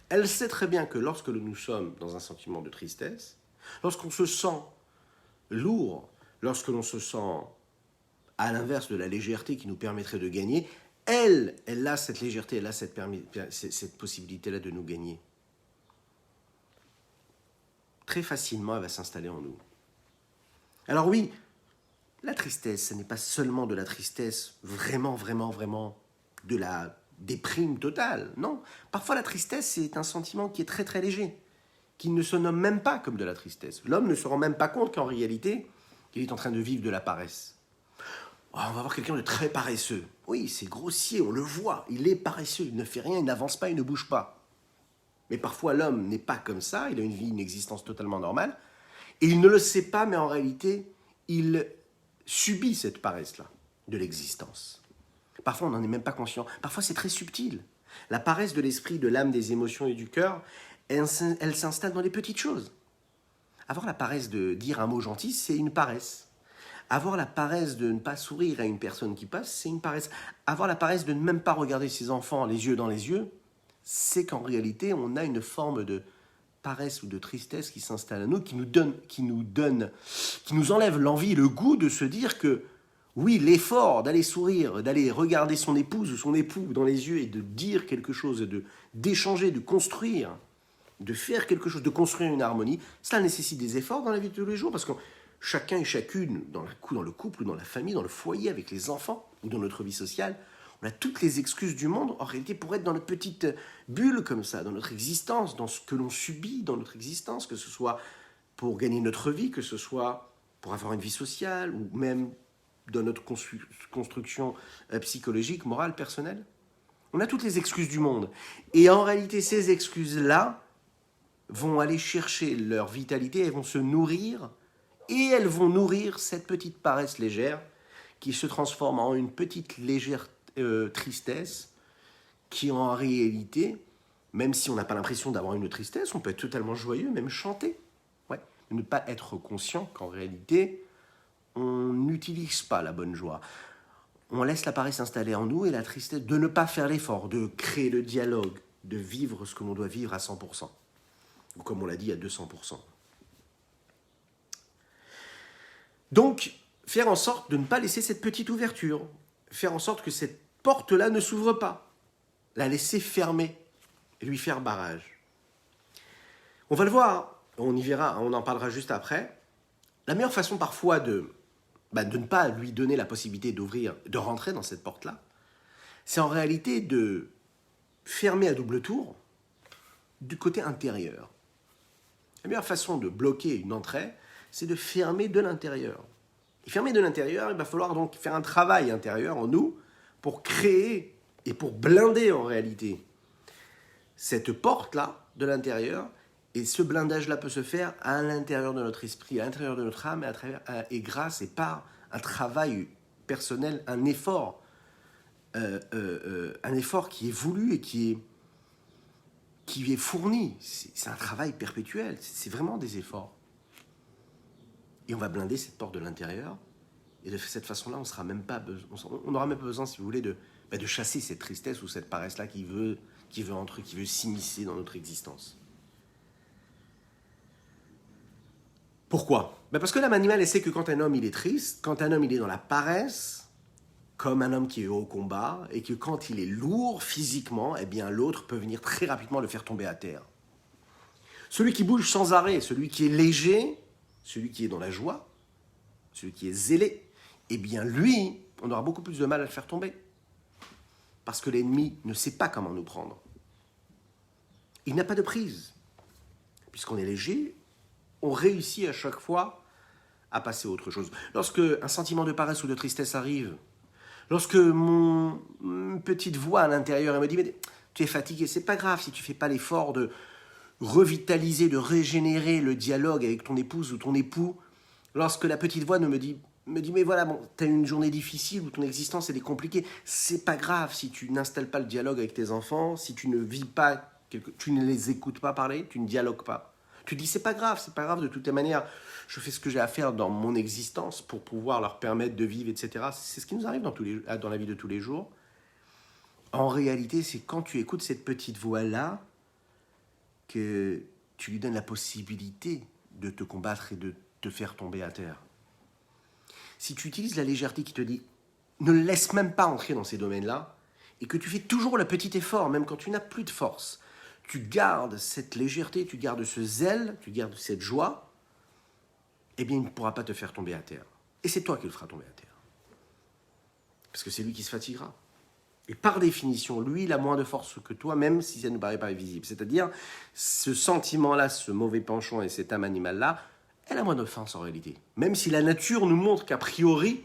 Elle sait très bien que lorsque nous sommes dans un sentiment de tristesse, lorsqu'on se sent lourd, lorsque l'on se sent à l'inverse de la légèreté qui nous permettrait de gagner, elle a cette légèreté, elle a cette possibilité-là de nous gagner. Très facilement, elle va s'installer en nous. Alors oui, la tristesse, ce n'est pas seulement de la tristesse vraiment de la déprime totale. Non, parfois la tristesse, c'est un sentiment qui est très très léger, qui ne se nomme même pas comme de la tristesse. L'homme ne se rend même pas compte qu'en réalité, il est en train de vivre de la paresse. Oh, on va voir quelqu'un de très paresseux. Oui, c'est grossier, on le voit, il est paresseux, il ne fait rien, il n'avance pas, il ne bouge pas. Mais parfois l'homme n'est pas comme ça, il a une vie, une existence totalement normale, et il ne le sait pas, mais en réalité, il subit cette paresse-là de l'existence. Parfois, on n'en est même pas conscient. Parfois, c'est très subtil. La paresse de l'esprit, de l'âme, des émotions et du cœur, elle s'installe dans les petites choses. Avoir la paresse de dire un mot gentil, c'est une paresse. Avoir la paresse de ne pas sourire à une personne qui passe, c'est une paresse. Avoir la paresse de ne même pas regarder ses enfants les yeux dans les yeux, c'est qu'en réalité, on a une forme de paresse ou de tristesse qui s'installe à nous, qui nous enlève l'envie, le goût de se dire que oui, l'effort d'aller sourire, d'aller regarder son épouse ou son époux dans les yeux et de dire quelque chose, d'échanger, de construire, de faire quelque chose, de construire une harmonie, ça nécessite des efforts dans la vie de tous les jours parce que chacun et chacune, dans le couple ou dans la famille, dans le foyer, avec les enfants ou dans notre vie sociale, on a toutes les excuses du monde, en réalité, pour être dans notre petite bulle comme ça, dans notre existence, dans ce que l'on subit dans notre existence, que ce soit pour gagner notre vie, que ce soit pour avoir une vie sociale, ou même dans notre construction psychologique, morale, personnelle. On a toutes les excuses du monde. Et en réalité, ces excuses-là vont aller chercher leur vitalité, elles vont se nourrir, et elles vont nourrir cette petite paresse légère qui se transforme en une petite légère tristesse qui en réalité, même si on n'a pas l'impression d'avoir une tristesse, on peut être totalement joyeux, même chanter. Ouais. Ne pas être conscient qu'en réalité, on n'utilise pas la bonne joie. On laisse la paresse s'installer en nous et la tristesse de ne pas faire l'effort, de créer le dialogue, de vivre ce que l'on doit vivre à 100%. Ou comme on l'a dit, à 200%. Donc, faire en sorte de ne pas laisser cette petite ouverture. Faire en sorte que cette porte-là ne s'ouvre pas. La laisser fermer et lui faire barrage. On va le voir, on y verra, on en parlera juste après. La meilleure façon parfois de ne pas lui donner la possibilité d'ouvrir, de rentrer dans cette porte-là, c'est en réalité de fermer à double tour du côté intérieur. La meilleure façon de bloquer une entrée, c'est de fermer de l'intérieur. Et fermer de l'intérieur, il va falloir donc faire un travail intérieur en nous pour créer et pour blinder en réalité cette porte-là de l'intérieur. Et ce blindage-là peut se faire à l'intérieur de notre esprit, à l'intérieur de notre âme, et grâce et par un travail personnel, un effort qui est voulu et qui est fourni. C'est un travail perpétuel, c'est vraiment des efforts. Et on va blinder cette porte de l'intérieur. Et de cette façon-là, on n'aura même pas besoin, si vous voulez, de chasser cette tristesse ou cette paresse-là qui veut entrer, qui veut s'immiscer dans notre existence. Pourquoi? Parce que l'âme animale, elle sait que quand un homme il est triste, quand un homme il est dans la paresse, comme un homme qui est au combat, et que quand il est lourd physiquement, eh bien l'autre peut venir très rapidement le faire tomber à terre. Celui qui bouge sans arrêt, celui qui est léger, celui qui est dans la joie, celui qui est zélé, eh bien lui, on aura beaucoup plus de mal à le faire tomber. Parce que l'ennemi ne sait pas comment nous prendre. Il n'a pas de prise. Puisqu'on est léger, on réussit à chaque fois à passer à autre chose. Lorsque un sentiment de paresse ou de tristesse arrive, lorsque mon petite voix à l'intérieur me dit « mais tu es fatigué, c'est pas grave si tu fais pas l'effort de revitaliser, de régénérer le dialogue avec ton épouse ou ton époux », lorsque la petite voix me dit « mais voilà, bon, tu as une journée difficile ou ton existence elle est compliquée, c'est pas grave si tu n'installes pas le dialogue avec tes enfants, si tu ne vis pas, tu ne les écoutes pas parler, tu ne dialogues pas. Tu te dis c'est pas grave de toutes les manières, je fais ce que j'ai à faire dans mon existence pour pouvoir leur permettre de vivre, etc. » C'est ce qui nous arrive dans la vie de tous les jours. En réalité, c'est quand tu écoutes cette petite voix-là que tu lui donnes la possibilité de te combattre et de te faire tomber à terre. Si tu utilises la légèreté qui te dit ne le laisse même pas entrer dans ces domaines-là et que tu fais toujours le petit effort, même quand tu n'as plus de force, tu gardes cette légèreté, tu gardes ce zèle, tu gardes cette joie, eh bien il ne pourra pas te faire tomber à terre. Et c'est toi qui le feras tomber à terre. Parce que c'est lui qui se fatiguera. Et par définition, lui, il a moins de force que toi, même si ça ne paraît pas visible. C'est-à-dire, ce sentiment-là, ce mauvais penchant et cette âme animale-là, elle a moins de force en réalité. Même si la nature nous montre qu'a priori,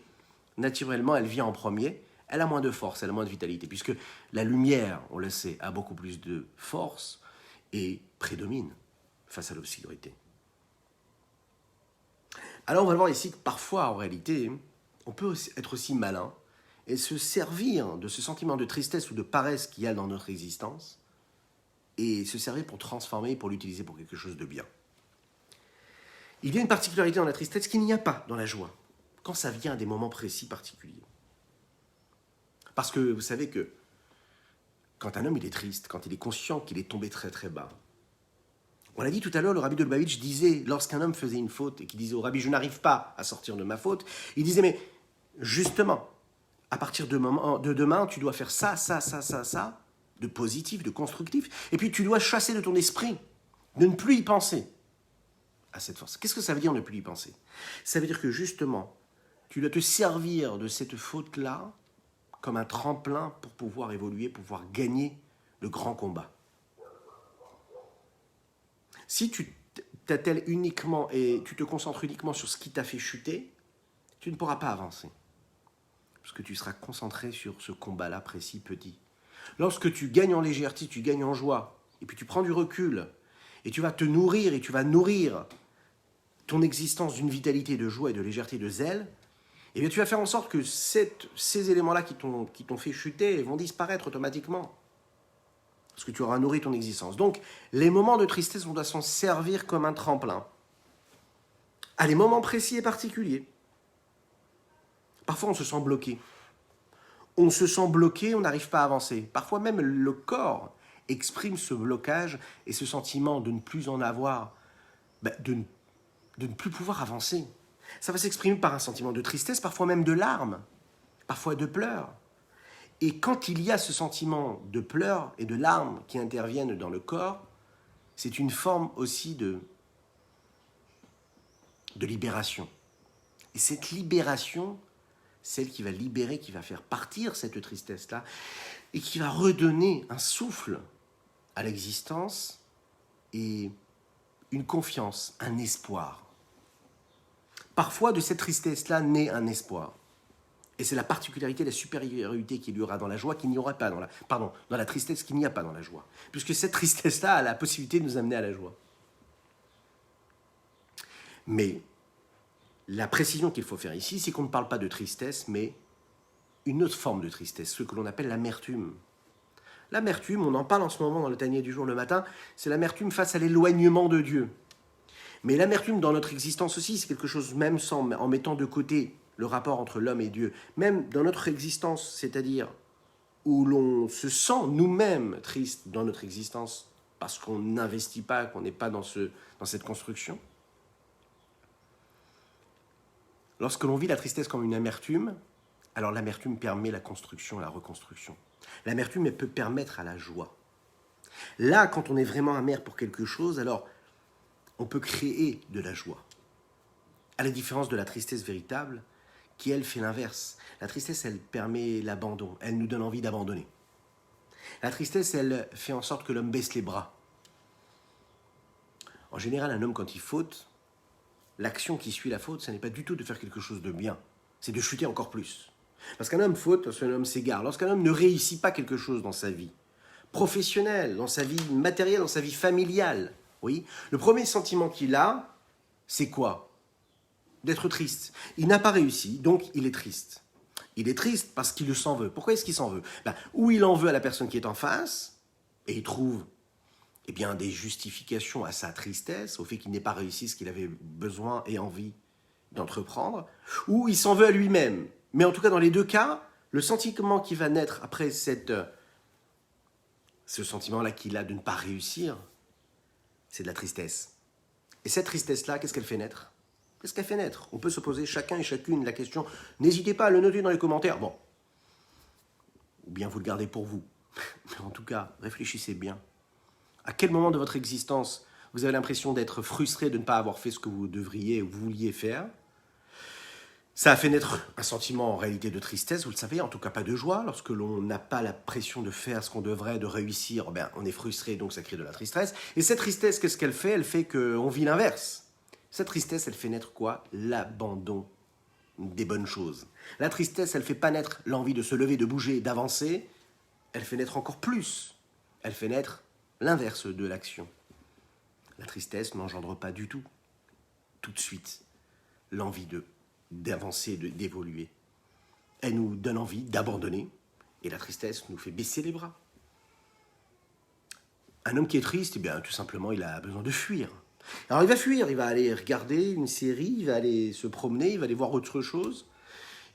naturellement, elle vient en premier, elle a moins de force, elle a moins de vitalité. Puisque la lumière, on le sait, a beaucoup plus de force et prédomine face à l'obscurité. Alors on va voir ici que parfois, en réalité, on peut être aussi malin et se servir de ce sentiment de tristesse ou de paresse qu'il y a dans notre existence et se servir pour transformer, pour l'utiliser pour quelque chose de bien. Il y a une particularité dans la tristesse qu'il n'y a pas dans la joie, quand ça vient à des moments précis particuliers. Parce que vous savez que quand un homme il est triste, quand il est conscient qu'il est tombé très très bas, on l'a dit tout à l'heure, le rabbi de Lubavitch disait, lorsqu'un homme faisait une faute et qu'il disait au rabbi « je n'arrive pas à sortir de ma faute », il disait « mais justement, à partir de demain, tu dois faire ça, de positif, de constructif, et puis tu dois chasser de ton esprit, de ne plus y penser à cette force. » Qu'est-ce que ça veut dire ne plus y penser? Ça veut dire que justement, tu dois te servir de cette faute-là comme un tremplin pour pouvoir évoluer, pour pouvoir gagner le grand combat. Si tu t'attelles uniquement et tu te concentres uniquement sur ce qui t'a fait chuter, tu ne pourras pas avancer. Parce que tu seras concentré sur ce combat-là précis, petit. Lorsque tu gagnes en légèreté, tu gagnes en joie, et puis tu prends du recul, et tu vas te nourrir, et tu vas nourrir ton existence d'une vitalité, de joie et de légèreté, de zèle, eh bien tu vas faire en sorte que ces éléments-là qui t'ont fait chuter vont disparaître automatiquement. Parce que tu auras nourri ton existence. Donc, les moments de tristesse, on doit s'en servir comme un tremplin. À des moments précis et particuliers. Parfois, on se sent bloqué. On se sent bloqué, on n'arrive pas à avancer. Parfois même, le corps exprime ce blocage et ce sentiment de ne plus en avoir, de ne plus pouvoir avancer. Ça va s'exprimer par un sentiment de tristesse, parfois même de larmes, parfois de pleurs. Et quand il y a ce sentiment de pleurs et de larmes qui interviennent dans le corps, c'est une forme aussi de libération. Et cette libération, celle qui va libérer, qui va faire partir cette tristesse-là, et qui va redonner un souffle à l'existence et une confiance, un espoir. Parfois, de cette tristesse-là naît un espoir. Et c'est la particularité, la supériorité qu'il y aura dans la joie qu'il n'y aura pas dans la tristesse qu'il n'y a pas dans la joie. Puisque cette tristesse-là a la possibilité de nous amener à la joie. Mais la précision qu'il faut faire ici, c'est qu'on ne parle pas de tristesse, mais une autre forme de tristesse, ce que l'on appelle l'amertume. L'amertume, on en parle en ce moment dans le Tanya du jour le matin, c'est l'amertume face à l'éloignement de Dieu. Mais l'amertume dans notre existence aussi, c'est quelque chose, même en mettant de côté le rapport entre l'homme et Dieu, même dans notre existence, c'est-à-dire où l'on se sent nous-mêmes tristes dans notre existence parce qu'on n'investit pas, qu'on n'est pas dans cette construction. Lorsque l'on vit la tristesse comme une amertume, alors l'amertume permet la construction, la reconstruction. L'amertume, elle peut permettre à la joie. Là, quand on est vraiment amer pour quelque chose, alors on peut créer de la joie. À la différence de la tristesse véritable, qui elle fait l'inverse. La tristesse, elle permet l'abandon, elle nous donne envie d'abandonner. La tristesse, elle fait en sorte que l'homme baisse les bras. En général, un homme, quand il faute, l'action qui suit la faute, ce n'est pas du tout de faire quelque chose de bien, c'est de chuter encore plus. Parce qu'un homme faute, lorsqu'un homme s'égare, lorsqu'un homme ne réussit pas quelque chose dans sa vie, professionnelle, dans sa vie matérielle, dans sa vie familiale, oui, le premier sentiment qu'il a, c'est quoi ? D'être triste. Il n'a pas réussi, donc il est triste. Il est triste parce qu'il s'en veut. Pourquoi est-ce qu'il s'en veut ? Ou il en veut à la personne qui est en face, et il trouve des justifications à sa tristesse, au fait qu'il n'ait pas réussi ce qu'il avait besoin et envie d'entreprendre, ou il s'en veut à lui-même. Mais en tout cas, dans les deux cas, le sentiment qui va naître après ce sentiment-là qu'il a de ne pas réussir, c'est de la tristesse. Et cette tristesse-là, qu'est-ce qu'elle fait naître ? Qu'est-ce qu'elle fait naître ? On peut se poser chacun et chacune la question. N'hésitez pas à le noter dans les commentaires. Bon. Ou bien vous le gardez pour vous. Mais en tout cas, réfléchissez bien. À quel moment de votre existence vous avez l'impression d'être frustré de ne pas avoir fait ce que vous devriez ou vous vouliez faire ? Ça a fait naître un sentiment en réalité de tristesse, vous le savez, en tout cas pas de joie. Lorsque l'on n'a pas la pression de faire ce qu'on devrait, de réussir, on est frustré, donc ça crée de la tristesse. Et cette tristesse, qu'est-ce qu'elle fait ? Elle fait qu'on vit l'inverse. Cette tristesse, elle fait naître quoi ? L'abandon des bonnes choses. La tristesse, elle ne fait pas naître l'envie de se lever, de bouger, d'avancer. Elle fait naître encore plus. Elle fait naître l'inverse de l'action. La tristesse n'engendre pas du tout de suite, l'envie d'avancer, d'évoluer. Elle nous donne envie d'abandonner, et la tristesse nous fait baisser les bras. Un homme qui est triste, tout simplement, il a besoin de fuir. Alors il va fuir, il va aller regarder une série, il va aller se promener, il va aller voir autre chose.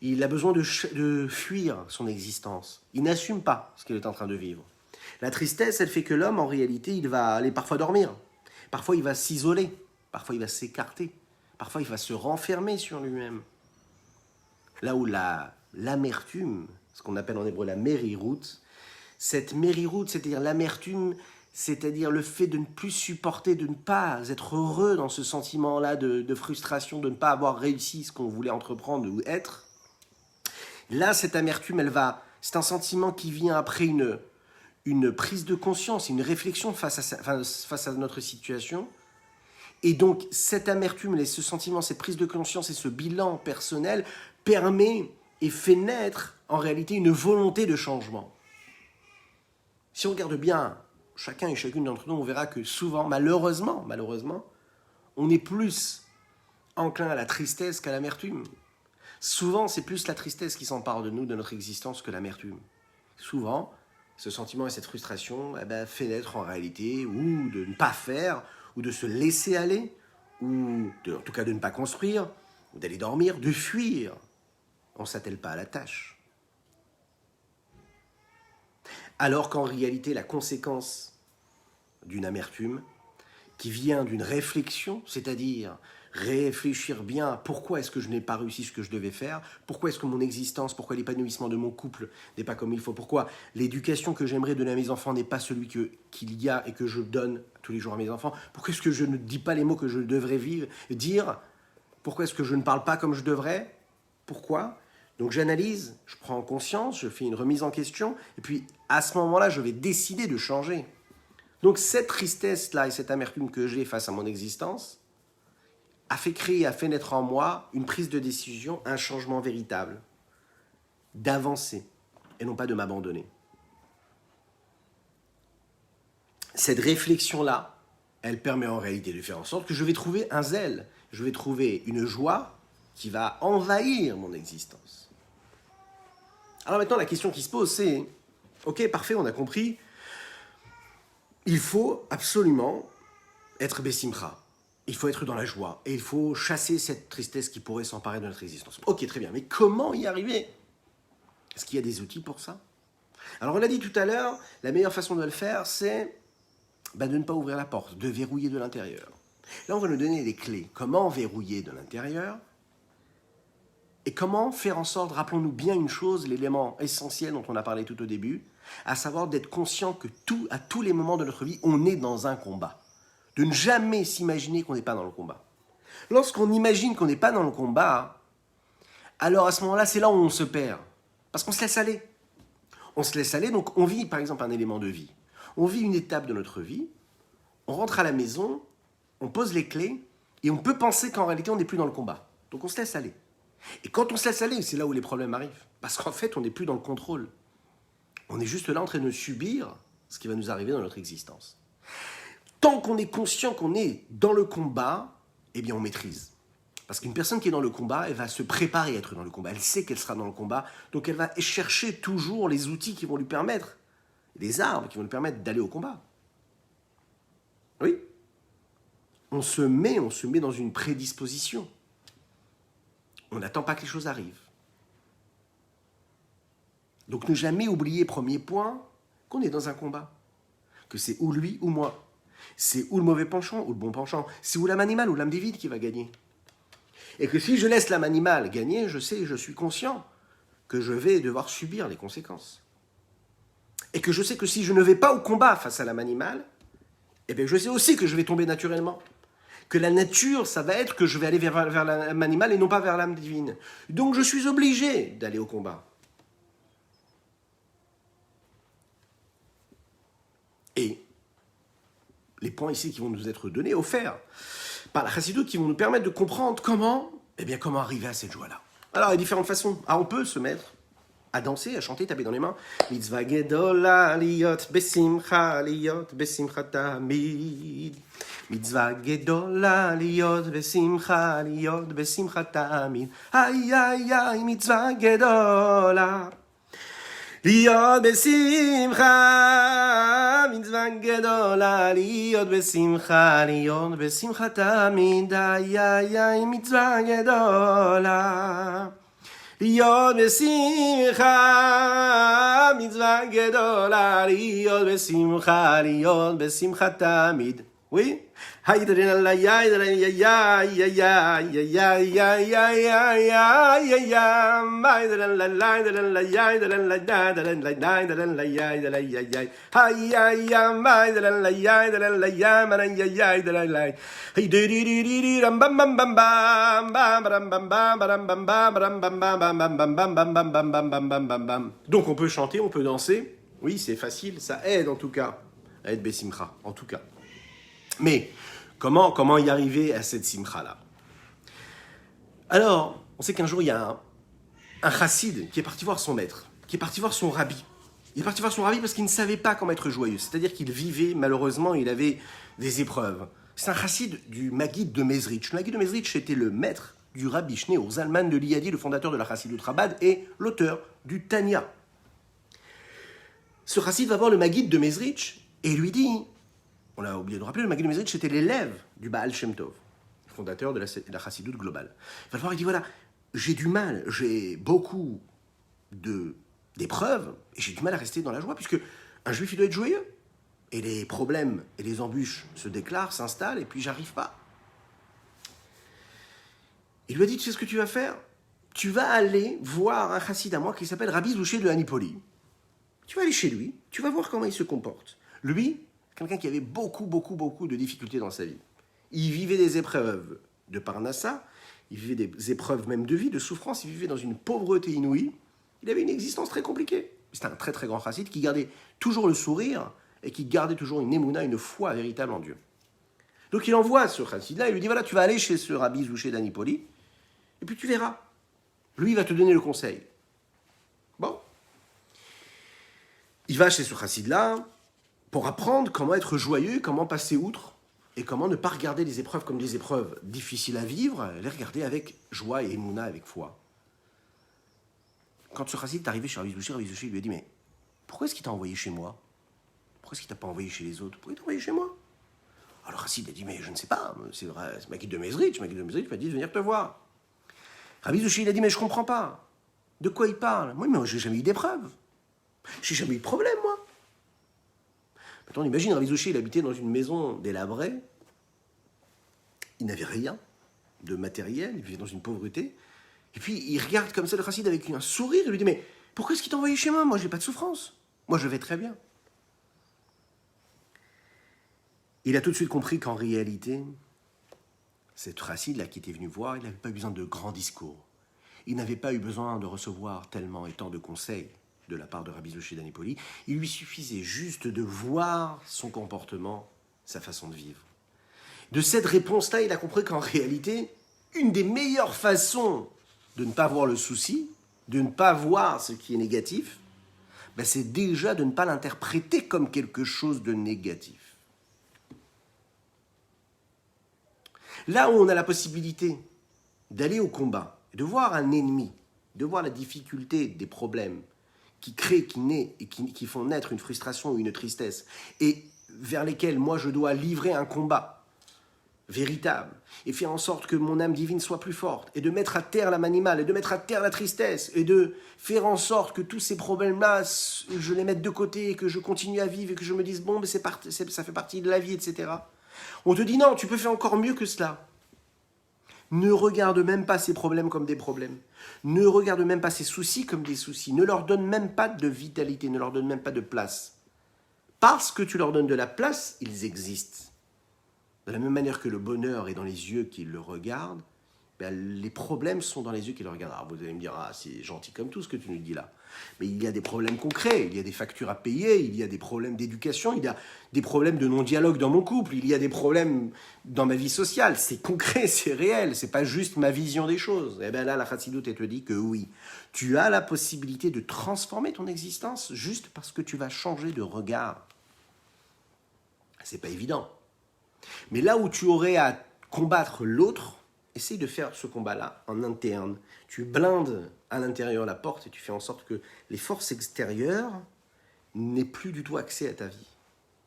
Il a besoin de fuir son existence. Il n'assume pas ce qu'il est en train de vivre. La tristesse, elle fait que l'homme, en réalité, il va aller parfois dormir. Parfois, il va s'isoler. Parfois, il va s'écarter. Parfois, il va se renfermer sur lui-même. Là où l'amertume, ce qu'on appelle en hébreu la mériroute, cette mériroute, c'est-à-dire l'amertume, c'est-à-dire le fait de ne plus supporter, de ne pas être heureux dans ce sentiment-là de frustration, de ne pas avoir réussi ce qu'on voulait entreprendre ou être. Là, cette amertume, c'est un sentiment qui vient après une prise de conscience, une réflexion face à notre situation. Et donc, cette amertume, ce sentiment, cette prise de conscience et ce bilan personnel permet et fait naître, en réalité, une volonté de changement. Si on regarde bien chacun et chacune d'entre nous, on verra que souvent, malheureusement, on est plus enclin à la tristesse qu'à l'amertume. Souvent, c'est plus la tristesse qui s'empare de nous, de notre existence, que l'amertume. Souvent, ce sentiment et cette frustration fait naître en réalité, ou de ne pas faire, ou de se laisser aller, ou en tout cas de ne pas construire, ou d'aller dormir, de fuir. On ne s'attelle pas à la tâche. Alors qu'en réalité, la conséquence d'une amertume, qui vient d'une réflexion, c'est-à-dire réfléchir bien, pourquoi est-ce que je n'ai pas réussi ce que je devais faire, pourquoi est-ce que mon existence, pourquoi l'épanouissement de mon couple n'est pas comme il faut, pourquoi l'éducation que j'aimerais donner à mes enfants n'est pas celui qu'il y a et que je donne tous les jours à mes enfants, pourquoi est-ce que je ne dis pas les mots que je devrais dire, pourquoi est-ce que je ne parle pas comme je devrais, pourquoi ? Donc j'analyse, je prends conscience, je fais une remise en question, et puis à ce moment-là, je vais décider de changer. Donc cette tristesse-là et cette amertume que j'ai face à mon existence a fait naître en moi une prise de décision, un changement véritable, d'avancer, et non pas de m'abandonner. Cette réflexion-là, elle permet en réalité de faire en sorte que je vais trouver un zèle, je vais trouver une joie qui va envahir mon existence. Alors maintenant, la question qui se pose, c'est, ok, parfait, on a compris, il faut absolument être Bessimcha. il faut être dans la joie et il faut chasser cette tristesse qui pourrait s'emparer de notre existence. Ok, très bien, mais comment y arriver? Est-ce qu'il y a des outils pour ça? Alors on l'a dit tout à l'heure, la meilleure façon de le faire, c'est de ne pas ouvrir la porte, de verrouiller de l'intérieur. Là, on va nous donner les clés. Comment verrouiller de l'intérieur? Et comment faire en sorte, rappelons-nous bien une chose, l'élément essentiel dont on a parlé tout au début, à savoir d'être conscient que à tous les moments de notre vie, on est dans un combat. De ne jamais s'imaginer qu'on n'est pas dans le combat. Lorsqu'on imagine qu'on n'est pas dans le combat, alors à ce moment-là, c'est là où on se perd. Parce qu'on se laisse aller. On se laisse aller, donc on vit par exemple un élément de vie. On vit une étape de notre vie, on rentre à la maison, on pose les clés, et on peut penser qu'en réalité on n'est plus dans le combat. Donc on se laisse aller. Et quand on se laisse aller, c'est là où les problèmes arrivent. Parce qu'en fait, on n'est plus dans le contrôle. On est juste là en train de subir ce qui va nous arriver dans notre existence. Tant qu'on est conscient qu'on est dans le combat, eh bien on maîtrise. Parce qu'une personne qui est dans le combat, elle va se préparer à être dans le combat. Elle sait qu'elle sera dans le combat, donc elle va chercher toujours les outils qui vont lui permettre, les armes qui vont lui permettre d'aller au combat. Oui. On se met dans une prédisposition. On n'attend pas que les choses arrivent. Donc ne jamais oublier, premier point, qu'on est dans un combat. Que c'est ou lui ou moi. C'est ou le mauvais penchant ou le bon penchant. C'est ou l'âme animale ou l'âme divine qui va gagner. Et que si je laisse l'âme animale gagner, je suis conscient que je vais devoir subir les conséquences. Et que je sais que si je ne vais pas au combat face à l'âme animale, eh bien je sais aussi que je vais tomber naturellement. Que la nature, ça va être que je vais aller vers l'âme animale et non pas vers l'âme divine. Donc je suis obligé d'aller au combat. Et les points ici qui vont nous être donnés, offerts par la chassidoute, qui vont nous permettre de comprendre comment arriver à cette joie-là. Alors, il y a différentes façons. Ah, on peut se mettre à danser, à chanter, taper dans les mains. Mitzvah gedola liot besimcha tamid. Mitzvah gedola liot besimcha tamid. Ay, ay, ay, mitzvah gedola. להיות בשמחה, מצווה גדולה, להיות בשמחה תמיד, איי איי איי, מצווה גדולה. להיות בשמחה, מצווה גדולה, להיות בשמחה תמיד. Oui? Donc on peut chanter, on peut danser. Oui, c'est facile, ça aide en tout cas à être besimcha, en tout cas. Mais comment y arriver à cette simcha-là? Alors, on sait qu'un jour, il y a un chassid qui est parti voir son maître, qui est parti voir son rabbi. Il est parti voir son rabbi parce qu'il ne savait pas comment être joyeux. C'est-à-dire qu'il vivait, malheureusement, il avait des épreuves. C'est un chassid du Maguid de Mezrich. Le Maguid de Mezrich était le maître du rabbi Shneur Zalman de Liadi, le fondateur de la Chassidut Chabad et l'auteur du Tanya. Ce chassid va voir le Maguid de Mezrich et lui dit... On l'a oublié de rappeler, le Maguid de Mezrich, c'était l'élève du Baal Shem Tov, fondateur de la Chassidut globale. Il va le voir et dit, voilà, j'ai du mal, j'ai beaucoup d'épreuves, et j'ai du mal à rester dans la joie, puisque un juif, il doit être joyeux. Et les problèmes et les embûches se déclarent, s'installent, et puis j'arrive pas. Il lui a dit, tu sais ce que tu vas faire? Tu vas aller voir un chassid à moi qui s'appelle Rabbi Zouché de Hanipoli. Tu vas aller chez lui, tu vas voir comment il se comporte. Lui, quelqu'un qui avait beaucoup de difficultés dans sa vie. Il vivait des épreuves de parnassa, il vivait des épreuves même de vie, de souffrance, il vivait dans une pauvreté inouïe. Il avait une existence très compliquée. C'était un très grand chassid qui gardait toujours le sourire et qui gardait toujours une émouna, une foi véritable en Dieu. Donc il envoie ce chassid-là, il lui dit, voilà, tu vas aller chez ce Rabbi Zouché d'Anipoli, et puis tu verras. Lui, il va te donner le conseil. Bon. Il va chez ce chassid-là, pour apprendre comment être joyeux, comment passer outre, et comment ne pas regarder les épreuves comme des épreuves difficiles à vivre, les regarder avec joie et émouna, avec foi. Quand ce chassid est arrivé chez Rabbi Zouché lui a dit, mais pourquoi est-ce qu'il t'a envoyé chez moi? Pourquoi est-ce qu'il t'a pas envoyé chez les autres? Pourquoi il t'a envoyé chez moi? Alors Chassid a dit, mais je ne sais pas, c'est vrai, c'est Maguide de Mezrich m'a dit de venir te voir. Rabbi Zouchi, il a dit, mais je ne comprends pas. De quoi il parle? Moi, mais j'ai jamais eu d'épreuve. J'ai jamais eu de problème, moi. Maintenant, on imagine, Rabbi Zouchi, il habitait dans une maison délabrée. Il n'avait rien de matériel, il vivait dans une pauvreté. Et puis, il regarde comme ça le Chassid avec un sourire, il lui dit, mais pourquoi est-ce qu'il t'a envoyé chez moi? Moi, je n'ai pas de souffrance. Moi, je vais très bien. Il a tout de suite compris qu'en réalité, cet Chassid-là qui était venu voir, il n'avait pas eu besoin de grands discours. Il n'avait pas eu besoin de recevoir tellement et tant de conseils de la part de Rabbi Zouchi d'Anipoli. Il lui suffisait juste de voir son comportement, sa façon de vivre. De cette réponse-là, il a compris qu'en réalité, une des meilleures façons de ne pas voir le souci, de ne pas voir ce qui est négatif, c'est déjà de ne pas l'interpréter comme quelque chose de négatif. Là où on a la possibilité d'aller au combat, de voir un ennemi, de voir la difficulté des problèmes qui créent, qui naissent et qui font naître une frustration ou une tristesse, et vers lesquels moi je dois livrer un combat véritable, et faire en sorte que mon âme divine soit plus forte, et de mettre à terre l'âme animale, et de mettre à terre la tristesse, et de faire en sorte que tous ces problèmes-là, je les mette de côté, et que je continue à vivre, et que je me dise, bon, mais ça fait partie de la vie, etc. On te dit, non, tu peux faire encore mieux que cela. Ne regarde même pas ces problèmes comme des problèmes. Ne regarde même pas ces soucis comme des soucis. Ne leur donne même pas de vitalité, ne leur donne même pas de place. Parce que tu leur donnes de la place, ils existent. De la même manière que le bonheur est dans les yeux qui le regardent, les problèmes sont dans les yeux qui le regardent. Alors vous allez me dire, c'est gentil comme tout ce que tu nous dis là. Mais il y a des problèmes concrets, il y a des factures à payer, il y a des problèmes d'éducation, il y a des problèmes de non-dialogue dans mon couple, il y a des problèmes dans ma vie sociale. C'est concret, c'est réel, c'est pas juste ma vision des choses. Et bien là, la Chassidoute, elle te dit que oui, tu as la possibilité de transformer ton existence juste parce que tu vas changer de regard. C'est pas évident. Mais là où tu aurais à combattre l'autre, essaye de faire ce combat-là en interne. Tu blindes à l'intérieur la porte et tu fais en sorte que les forces extérieures n'aient plus du tout accès à ta vie,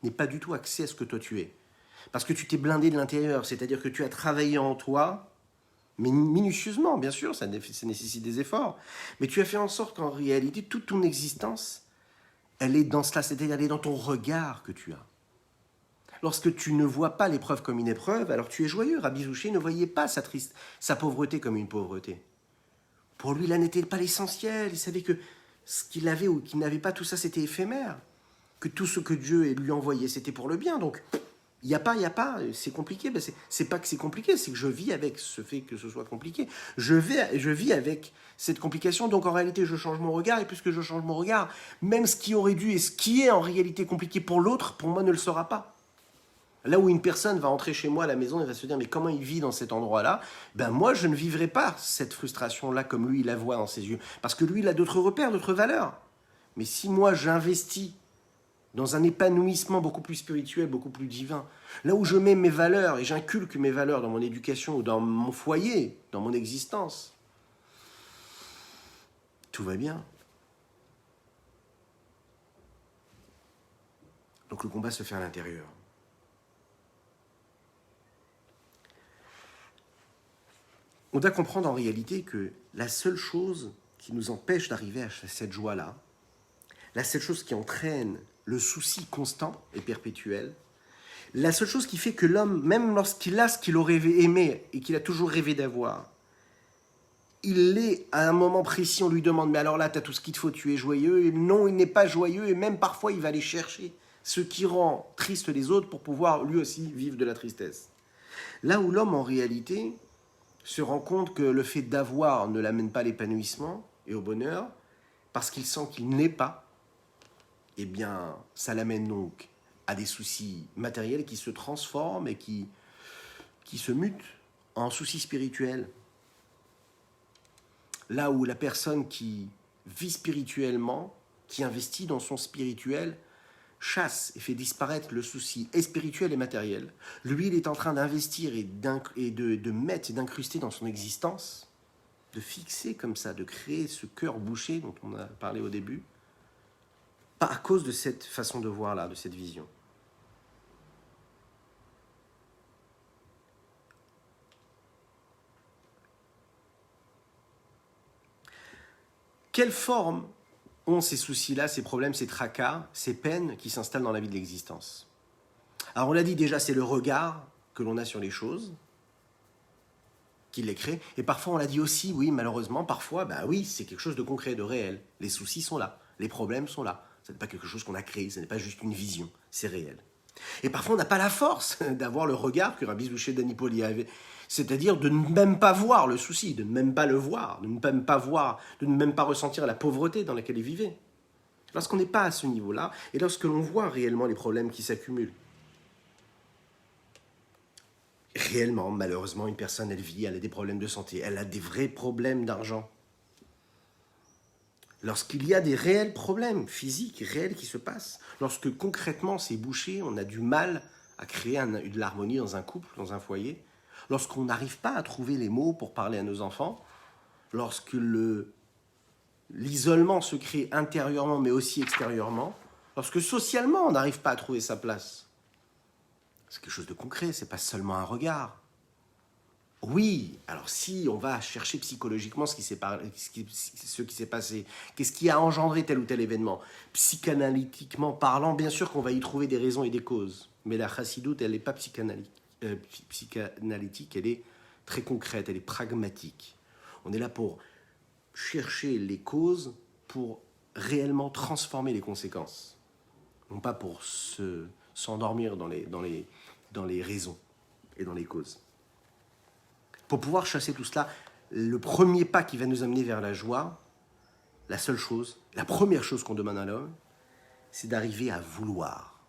n'aient pas du tout accès à ce que toi tu es. Parce que tu t'es blindé de l'intérieur, c'est-à-dire que tu as travaillé en toi, mais minutieusement, bien sûr, ça nécessite des efforts, mais tu as fait en sorte qu'en réalité, toute ton existence, elle est dans cela, c'est-à-dire elle est dans ton regard que tu as. Lorsque tu ne vois pas l'épreuve comme une épreuve, alors tu es joyeux. Rabbi Zouchi ne voyait pas sa pauvreté comme une pauvreté. Pour lui, là n'était pas l'essentiel. Il savait que ce qu'il avait ou qu'il n'avait pas, tout ça, c'était éphémère. Que tout ce que Dieu lui envoyait, c'était pour le bien. Donc, il n'y a pas, c'est compliqué. C'est pas que c'est compliqué, c'est que je vis avec ce fait que ce soit compliqué. Je vis avec cette complication, donc en réalité, je change mon regard. Et puisque je change mon regard, même ce qui aurait dû et ce qui est en réalité compliqué pour l'autre, pour moi, ne le sera pas. Là où une personne va entrer chez moi à la maison et va se dire « mais comment il vit dans cet endroit-là » moi, je ne vivrai pas cette frustration-là comme lui, il la voit dans ses yeux. Parce que lui, il a d'autres repères, d'autres valeurs. Mais si moi, j'investis dans un épanouissement beaucoup plus spirituel, beaucoup plus divin, là où je mets mes valeurs et j'inculque mes valeurs dans mon éducation ou dans mon foyer, dans mon existence, tout va bien. Donc le combat se fait à l'intérieur. On doit comprendre en réalité que la seule chose qui nous empêche d'arriver à cette joie-là, la seule chose qui entraîne le souci constant et perpétuel, la seule chose qui fait que l'homme, même lorsqu'il a ce qu'il aurait aimé et qu'il a toujours rêvé d'avoir, il est à un moment précis, on lui demande « mais alors là, tu as tout ce qu'il te faut, tu es joyeux ?» Et non, il n'est pas joyeux et même parfois, il va aller chercher ce qui rend triste les autres pour pouvoir lui aussi vivre de la tristesse. Là où l'homme, en réalité, se rend compte que le fait d'avoir ne l'amène pas à l'épanouissement et au bonheur, parce qu'il sent qu'il n'est pas, eh bien, ça l'amène donc à des soucis matériels qui se transforment et qui se mutent en soucis spirituels. Là où la personne qui vit spirituellement, qui investit dans son spirituel, chasse et fait disparaître le souci et spirituel et matériel. Lui, il est en train d'investir et de mettre et d'incruster dans son existence, de fixer comme ça, de créer ce cœur bouché dont on a parlé au début, pas à cause de cette façon de voir là, de cette vision. Quelle forme ont ces soucis-là, ces problèmes, ces tracas, ces peines qui s'installent dans la vie de l'existence? Alors on l'a dit déjà, c'est le regard que l'on a sur les choses qui les crée. Et parfois on l'a dit aussi, oui, malheureusement, parfois, bah oui, c'est quelque chose de concret, de réel. Les soucis sont là, les problèmes sont là. Ce n'est pas quelque chose qu'on a créé, ce n'est pas juste une vision, c'est réel. Et parfois on n'a pas la force d'avoir le regard que Rabbi Zouché Danipoli avait, c'est-à-dire de ne même pas voir le souci, de ne même pas le voir, de ne même pas voir, de ne même pas ressentir la pauvreté dans laquelle il vivait. Lorsqu'on n'est pas à ce niveau-là, et lorsque l'on voit réellement les problèmes qui s'accumulent, réellement, malheureusement, une personne, elle vit, elle a des problèmes de santé, elle a des vrais problèmes d'argent. Lorsqu'il y a des réels problèmes physiques, réels qui se passent, lorsque concrètement c'est bouché, on a du mal à créer de l'harmonie dans un couple, dans un foyer, lorsqu'on n'arrive pas à trouver les mots pour parler à nos enfants, lorsque l'isolement se crée intérieurement mais aussi extérieurement, lorsque socialement on n'arrive pas à trouver sa place, c'est quelque chose de concret, c'est pas seulement un regard. Oui, alors si on va chercher psychologiquement ce qui s'est passé, qu'est-ce qui a engendré tel ou tel événement, psychanalytiquement parlant, bien sûr qu'on va y trouver des raisons et des causes. Mais la chassidoute, elle n'est pas psychanalytique, elle est très concrète, elle est pragmatique. On est là pour chercher les causes, pour réellement transformer les conséquences. Non pas pour s'endormir dans les raisons et dans les causes. Pour pouvoir chasser tout cela, le premier pas qui va nous amener vers la joie, la seule chose, la première chose qu'on demande à l'homme, c'est d'arriver à vouloir.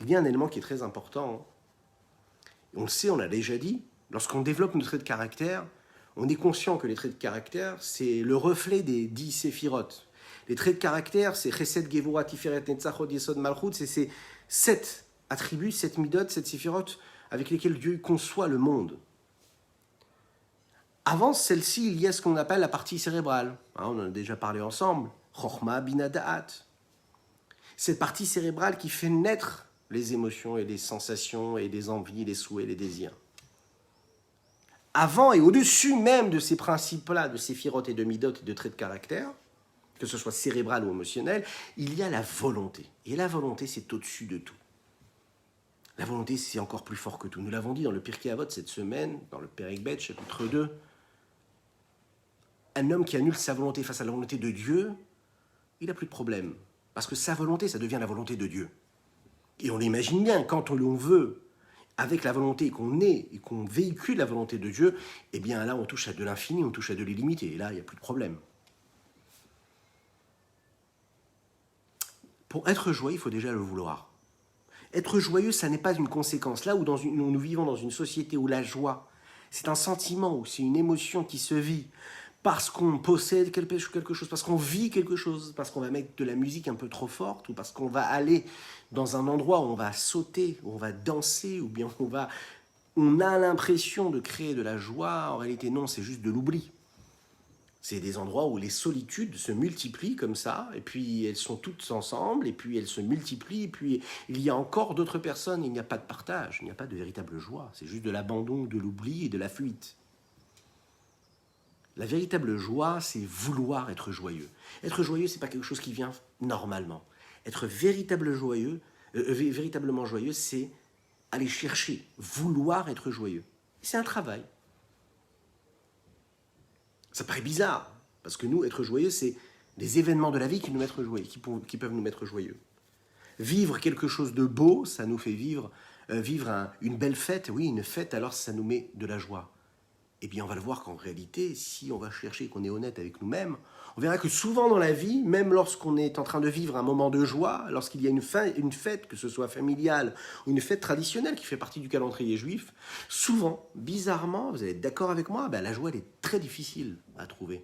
Il y a un élément qui est très important. On le sait, on l'a déjà dit, lorsqu'on développe nos traits de caractère, on est conscient que les traits de caractère, c'est le reflet des 10 séphirotes. Les traits de caractère, c'est Chesed, Gevura, Tiferet, Netzachot, Yesod, Malchut, c'est ces 7 attributs, 7 midot, 7 séphirotes, avec lesquels Dieu conçoit le monde. Avant celle-ci, il y a ce qu'on appelle la partie cérébrale. On en a déjà parlé ensemble. Chochma bina da'at. Cette partie cérébrale qui fait naître les émotions et les sensations et les envies, les souhaits, les désirs. Avant et au-dessus même de ces principes-là, de séphirotes et de midot et de traits de caractère, que ce soit cérébral ou émotionnel, il y a la volonté. Et la volonté, c'est au-dessus de tout. La volonté, c'est encore plus fort que tout. Nous l'avons dit dans le Pirkei Avot cette semaine, dans le Perek Bet, chapitre 2. Un homme qui annule sa volonté face à la volonté de Dieu, il n'a plus de problème. Parce que sa volonté, ça devient la volonté de Dieu. Et on l'imagine bien, quand on veut, avec la volonté qu'on est et qu'on véhicule la volonté de Dieu, eh bien là, on touche à de l'infini, on touche à de l'illimité. Et là, il n'y a plus de problème. Pour être joyeux, il faut déjà le vouloir. Être joyeux, ça n'est pas une conséquence. Là où nous vivons dans une société où la joie, c'est un sentiment, ou c'est une émotion qui se vit parce qu'on possède quelque chose, parce qu'on vit quelque chose, parce qu'on va mettre de la musique un peu trop forte, ou parce qu'on va aller dans un endroit où on va sauter, où on va danser, ou bien on a l'impression de créer de la joie. En réalité, non, c'est juste de l'oubli. C'est des endroits où les solitudes se multiplient comme ça, et puis elles sont toutes ensemble, et puis elles se multiplient, et puis il y a encore d'autres personnes, il n'y a pas de partage, il n'y a pas de véritable joie, c'est juste de l'abandon, de l'oubli et de la fuite. La véritable joie, c'est vouloir être joyeux. Être joyeux, ce n'est pas quelque chose qui vient normalement. Être véritablement joyeux, c'est aller chercher, vouloir être joyeux. C'est un travail. Ça paraît bizarre, parce que nous, être joyeux, c'est des événements de la vie qui nous mettent joyeux, qui peuvent nous mettre joyeux. Vivre quelque chose de beau, ça nous fait vivre une belle fête. Oui, une fête, alors ça nous met de la joie. Eh bien, on va le voir qu'en réalité, si on va chercher, qu'on est honnête avec nous-mêmes, on verra que souvent dans la vie, même lorsqu'on est en train de vivre un moment de joie, lorsqu'il y a une fête, que ce soit familiale ou une fête traditionnelle qui fait partie du calendrier juif, souvent, bizarrement, vous allez être d'accord avec moi, la joie, elle est très difficile à trouver.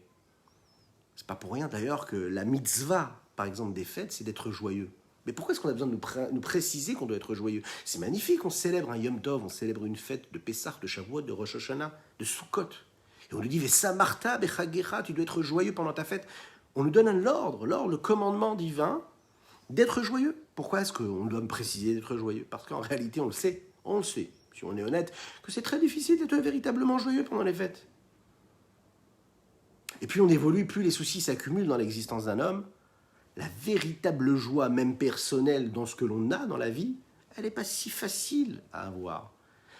C'est pas pour rien d'ailleurs que la mitzvah, par exemple, des fêtes, c'est d'être joyeux. Mais pourquoi est-ce qu'on a besoin de nous préciser qu'on doit être joyeux? C'est magnifique, on célèbre un Yom Tov, on célèbre une fête de Pessah, de Shavuot, de Rosh Hashanah, de Sukkot. Et on nous dit, Vesamarta bechagecha, tu dois être joyeux pendant ta fête. On nous donne l'ordre, le commandement divin d'être joyeux. Pourquoi est-ce qu'on doit me préciser d'être joyeux? Parce qu'en réalité, on le sait, si on est honnête, que c'est très difficile d'être véritablement joyeux pendant les fêtes. Et plus on évolue, plus les soucis s'accumulent dans l'existence d'un homme. La véritable joie, même personnelle, dans ce que l'on a dans la vie, elle n'est pas si facile à avoir.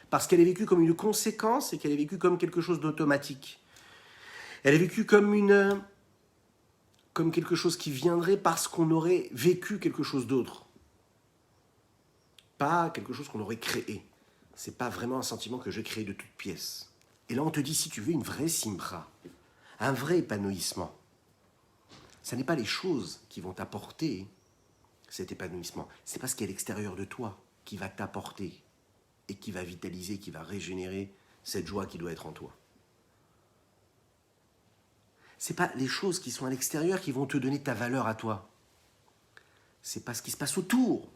Parce qu'elle est vécue comme une conséquence et qu'elle est vécue comme quelque chose d'automatique. Elle est vécue comme quelque chose qui viendrait parce qu'on aurait vécu quelque chose d'autre. Pas quelque chose qu'on aurait créé. C'est pas vraiment un sentiment que je crée de toutes pièces. Et là, on te dit, si tu veux une vraie simra, un vrai épanouissement, ce n'est pas les choses qui vont t'apporter cet épanouissement. C'est pas ce qui est à l'extérieur de toi qui va t'apporter et qui va vitaliser, qui va régénérer cette joie qui doit être en toi. Ce n'est pas les choses qui sont à l'extérieur qui vont te donner ta valeur à toi. C'est pas ce qui se passe autour.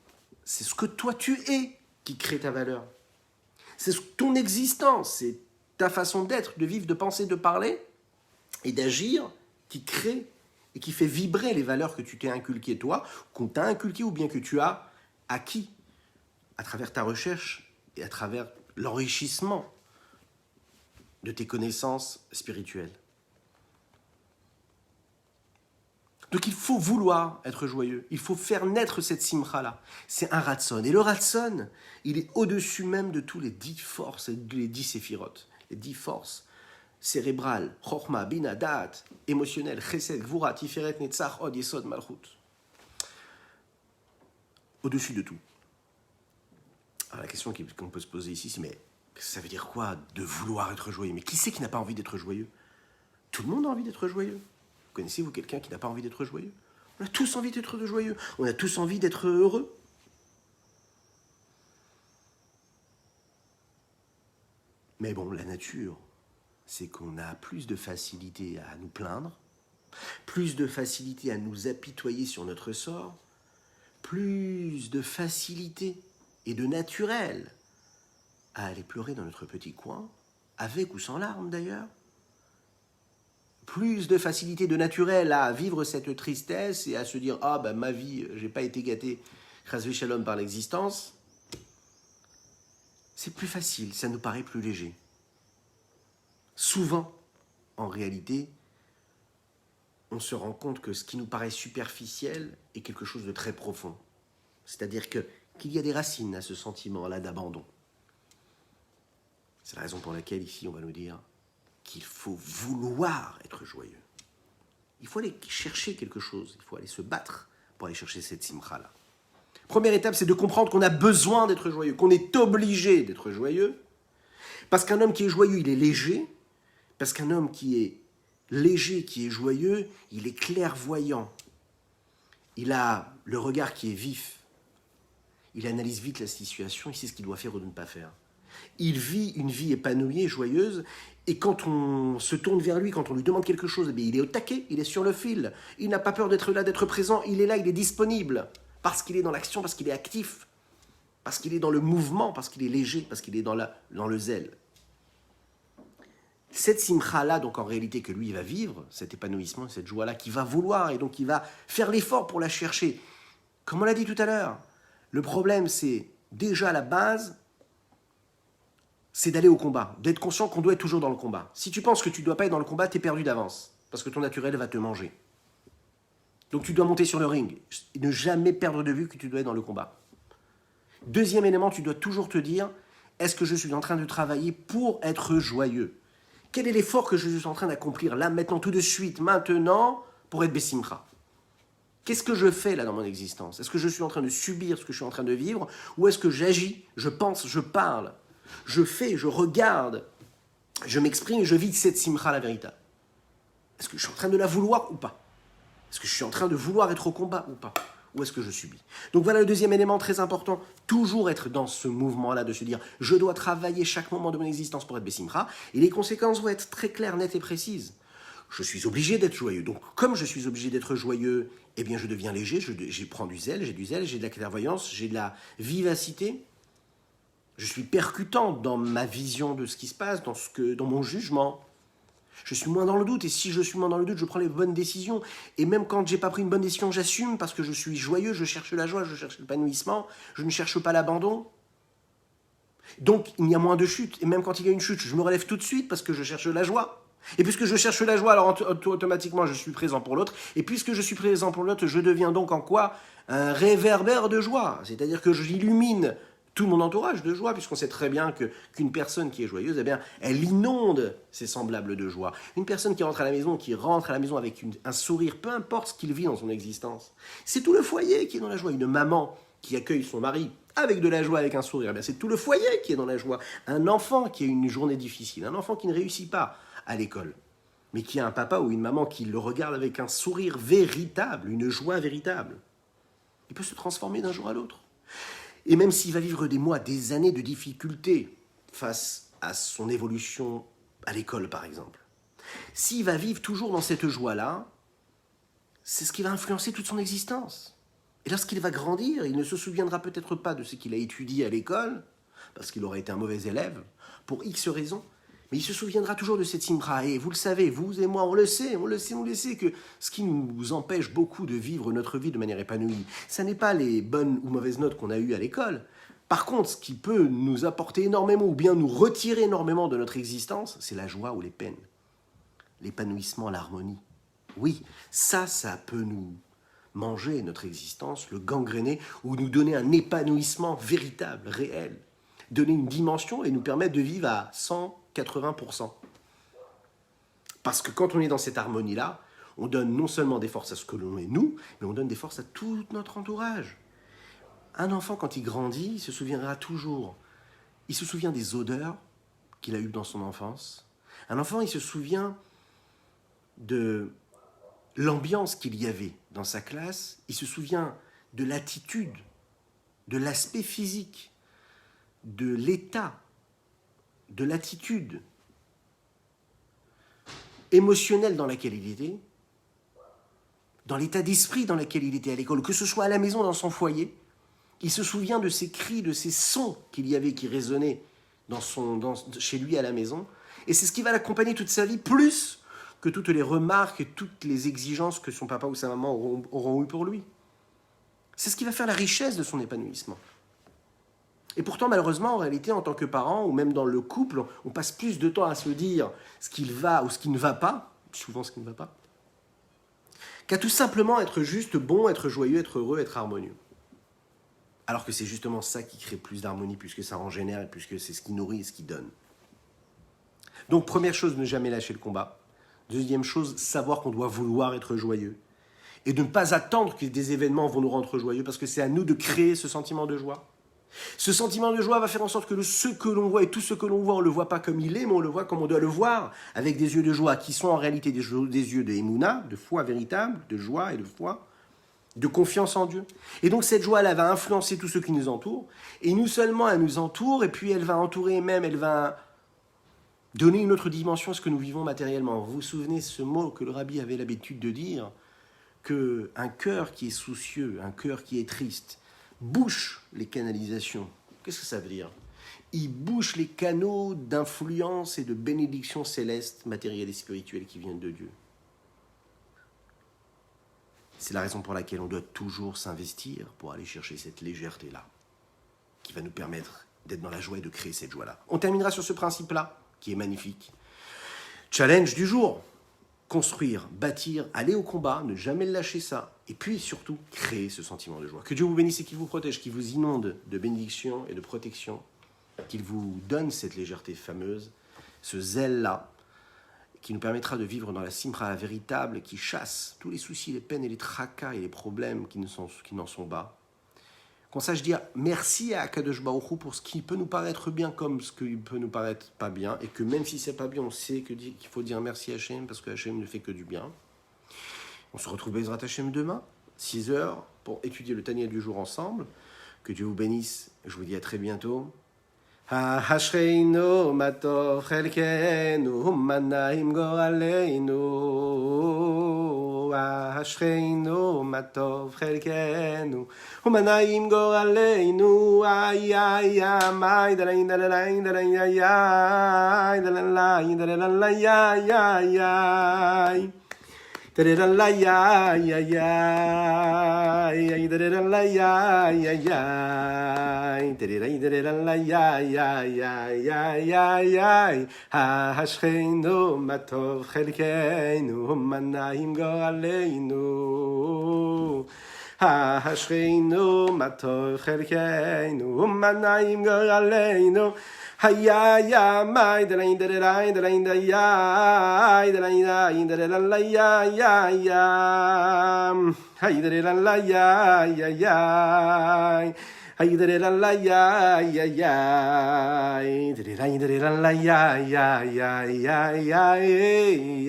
C'est ce que toi tu es qui crée ta valeur. C'est ton existence, c'est ta façon d'être, de vivre, de penser, de parler et d'agir qui crée et qui fait vibrer les valeurs que tu t'es inculquées toi, qu'on t'a inculquées ou bien que tu as acquis à travers ta recherche et à travers l'enrichissement de tes connaissances spirituelles. Donc il faut vouloir être joyeux, il faut faire naître cette simcha-là. C'est un ratson. Et le ratson, il est au-dessus même de tous les 10 forces et les 10 séphirotes. Les 10 forces cérébrales, chorma, bina, da'at, émotionnelles, chesed, gvura, tiferet, netzach, od, yesod, malchut. Au-dessus de tout. Alors la question qu'on peut se poser ici, c'est mais ça veut dire quoi de vouloir être joyeux? Mais qui c'est qui n'a pas envie d'être joyeux? Tout le monde a envie d'être joyeux. Connaissez-vous quelqu'un qui n'a pas envie d'être joyeux? On a tous envie d'être joyeux. On a tous envie d'être heureux. Mais bon, la nature, c'est qu'on a plus de facilité à nous plaindre, plus de facilité à nous apitoyer sur notre sort, plus de facilité et de naturel à aller pleurer dans notre petit coin, avec ou sans larmes d'ailleurs. Plus de facilité de naturel à vivre cette tristesse et à se dire « Ah, ben ma vie, j'ai pas été gâté, chas v'shalom par l'existence », c'est plus facile, ça nous paraît plus léger. Souvent, en réalité, on se rend compte que ce qui nous paraît superficiel est quelque chose de très profond. C'est-à-dire qu'il y a des racines à ce sentiment-là d'abandon. C'est la raison pour laquelle, ici, on va nous dire qu'il faut vouloir être joyeux. Il faut aller chercher quelque chose, il faut aller se battre pour aller chercher cette simcha-là. Première étape, c'est de comprendre qu'on a besoin d'être joyeux, qu'on est obligé d'être joyeux, parce qu'un homme qui est joyeux, il est léger, parce qu'un homme qui est léger, qui est joyeux, il est clairvoyant, il a le regard qui est vif, il analyse vite la situation, il sait ce qu'il doit faire ou ne pas faire. Il vit une vie épanouie et joyeuse, et quand on se tourne vers lui, quand on lui demande quelque chose, eh bien, il est au taquet, il est sur le fil, il n'a pas peur d'être là, d'être présent, il est là, il est disponible, parce qu'il est dans l'action, parce qu'il est actif, parce qu'il est dans le mouvement, parce qu'il est léger, parce qu'il est dans le zèle. Cette simcha-là, donc en réalité que lui il va vivre, cet épanouissement, cette joie-là, qu'il va vouloir, et donc il va faire l'effort pour la chercher. Comme on l'a dit tout à l'heure, le problème c'est déjà à la base, c'est d'aller au combat, d'être conscient qu'on doit être toujours dans le combat. Si tu penses que tu ne dois pas être dans le combat, tu es perdu d'avance, parce que ton naturel va te manger. Donc tu dois monter sur le ring, et ne jamais perdre de vue que tu dois être dans le combat. Deuxième élément, tu dois toujours te dire, est-ce que je suis en train de travailler pour être joyeux? Quel est l'effort que je suis en train d'accomplir là, maintenant, tout de suite, maintenant, pour être Bessimcha? Qu'est-ce que je fais là dans mon existence? Est-ce que je suis en train de subir ce que je suis en train de vivre, ou est-ce que j'agis, je pense, je parle, je fais, je regarde, je m'exprime et je vis cette simcha la véritable? Est-ce que je suis en train de la vouloir ou pas? Est-ce que je suis en train de vouloir être au combat ou pas? Ou est-ce que je subis? Donc voilà le deuxième élément très important, toujours être dans ce mouvement-là de se dire je dois travailler chaque moment de mon existence pour être Bessimcha, et les conséquences vont être très claires, nettes et précises. Je suis obligé d'être joyeux, donc comme je suis obligé d'être joyeux, eh bien je deviens léger, je prends du zèle, j'ai de la clairvoyance, j'ai de la vivacité, je suis percutant dans ma vision de ce qui se passe, dans mon jugement. Je suis moins dans le doute, et si je suis moins dans le doute, je prends les bonnes décisions. Et même quand j'ai pas pris une bonne décision, j'assume, parce que je suis joyeux, je cherche la joie, je cherche l'épanouissement, je ne cherche pas l'abandon. Donc, il y a moins de chutes, et même quand il y a une chute, je me relève tout de suite, parce que je cherche la joie. Et puisque je cherche la joie, alors automatiquement je suis présent pour l'autre. Et puisque je suis présent pour l'autre, je deviens donc en quoi? Un réverbère de joie. C'est-à-dire que j'illumine tout mon entourage de joie, puisqu'on sait très bien qu'une personne qui est joyeuse, eh bien, elle inonde ses semblables de joie. Une personne qui rentre à la maison avec un sourire, peu importe ce qu'il vit dans son existence. C'est tout le foyer qui est dans la joie. Une maman qui accueille son mari avec de la joie, avec un sourire, eh bien, c'est tout le foyer qui est dans la joie. Un enfant qui a une journée difficile, un enfant qui ne réussit pas à l'école, mais qui a un papa ou une maman qui le regarde avec un sourire véritable, une joie véritable, il peut se transformer d'un jour à l'autre. Et même s'il va vivre des mois, des années de difficultés face à son évolution à l'école, par exemple, s'il va vivre toujours dans cette joie-là, c'est ce qui va influencer toute son existence. Et lorsqu'il va grandir, il ne se souviendra peut-être pas de ce qu'il a étudié à l'école, parce qu'il aura été un mauvais élève, pour X raisons, mais il se souviendra toujours de cette simra. Et vous le savez, vous et moi, on le sait, que ce qui nous empêche beaucoup de vivre notre vie de manière épanouie, ce n'est pas les bonnes ou mauvaises notes qu'on a eues à l'école. Par contre, ce qui peut nous apporter énormément ou bien nous retirer énormément de notre existence, c'est la joie ou les peines. L'épanouissement, l'harmonie. Oui, ça peut nous manger notre existence, le gangréner, ou nous donner un épanouissement véritable, réel. Donner une dimension et nous permettre de vivre à 180%. Parce que quand on est dans cette harmonie-là, on donne non seulement des forces à ce que l'on est nous, mais on donne des forces à tout notre entourage. Un enfant, quand il grandit, il se souviendra toujours. Il se souvient des odeurs qu'il a eues dans son enfance. Un enfant, il se souvient de l'ambiance qu'il y avait dans sa classe. Il se souvient de l'attitude, de l'aspect physique, de l'état, de l'attitude émotionnelle dans laquelle il était, dans l'état d'esprit dans lequel il était à l'école, que ce soit à la maison, dans son foyer. Il se souvient de ces cris, de ces sons qu'il y avait qui résonnaient chez lui à la maison. Et c'est ce qui va l'accompagner toute sa vie, plus que toutes les remarques et toutes les exigences que son papa ou sa maman auront eues pour lui. C'est ce qui va faire la richesse de son épanouissement. Et pourtant, malheureusement, en réalité, en tant que parent, ou même dans le couple, on passe plus de temps à se dire ce qu'il va ou ce qui ne va pas, souvent ce qui ne va pas, qu'à tout simplement être juste bon, être joyeux, être heureux, être harmonieux. Alors que c'est justement ça qui crée plus d'harmonie, puisque ça en génère, et puisque c'est ce qui nourrit et ce qui donne. Donc, première chose, ne jamais lâcher le combat. Deuxième chose, savoir qu'on doit vouloir être joyeux. Et de ne pas attendre que des événements vont nous rendre joyeux, parce que c'est à nous de créer ce sentiment de joie. Ce sentiment de joie va faire en sorte que ce que l'on voit et tout ce que l'on voit, on ne le voit pas comme il est, mais on le voit comme on doit le voir, avec des yeux de joie, qui sont en réalité des yeux de Emouna, de foi véritable, de joie et de foi, de confiance en Dieu. Et donc cette joie-là va influencer tout ce qui nous entoure, et non seulement elle nous entoure, et puis elle va entourer même, elle va donner une autre dimension à ce que nous vivons matériellement. Vous vous souvenez ce mot que le rabbi avait l'habitude de dire, qu'un cœur qui est soucieux, un cœur qui est triste, bouche les canalisations. Qu'est-ce que ça veut dire? Il bouche les canaux d'influence et de bénédiction céleste, matérielle et spirituelle qui viennent de Dieu. C'est la raison pour laquelle on doit toujours s'investir pour aller chercher cette légèreté-là, qui va nous permettre d'être dans la joie et de créer cette joie-là. On terminera sur ce principe-là, qui est magnifique. Challenge du jour. Construire, bâtir, aller au combat, ne jamais lâcher ça. Et puis surtout, créer ce sentiment de joie. Que Dieu vous bénisse et qu'il vous protège, qu'il vous inonde de bénédictions et de protection, qu'il vous donne cette légèreté fameuse, ce zèle-là, qui nous permettra de vivre dans la simra véritable, qui chasse tous les soucis, les peines et les tracas et les problèmes qui n'en sont pas. Qu'on sache dire merci à Akadosh Baruch Hu pour ce qui peut nous paraître bien comme ce qui peut nous paraître pas bien, et que même si c'est pas bien, on sait qu'il faut dire merci à Hachem, parce que Hachem ne fait que du bien. On se retrouve Bezrat Hachem demain, 6h, pour étudier le Tania du jour ensemble. Que Dieu vous bénisse, je vous dis à très bientôt. Ashreinu matov chelkenu manaim goraleinu. Ashreinu matov chelkenu manaim goraleinu. Ay ay ay, dalain dalain dalain ay ay, dalain dalain ay ay ay. Ay ay ay ay ay. השכנו מה טוב חלקנו, מה נעים גורלנו. השכנו מה טוב חלקנו, מה נעים גורלנו. היה יא מאי דליין דליין דליין דליין דליין דליין היי דליין היי דליין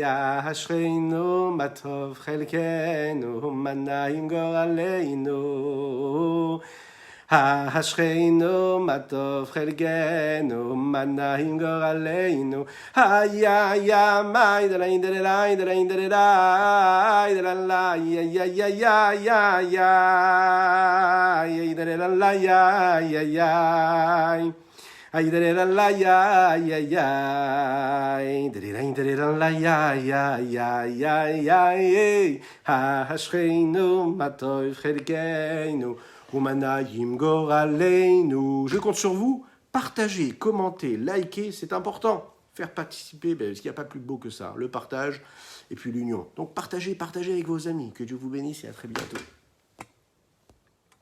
השכנו מה טוב חלקנו, מה נעים גורלנו. השכנו מה טוב חלקנו, מה נעים גורלנו. היה יא מאי דליין דליין דליין דליין השכנו מה טוב חלקנו, je compte sur vous. Partagez, commentez, likez, c'est important. Faire participer, parce qu'il n'y a pas plus beau que ça, le partage et puis l'union. Donc partagez avec vos amis. Que Dieu vous bénisse et à très bientôt.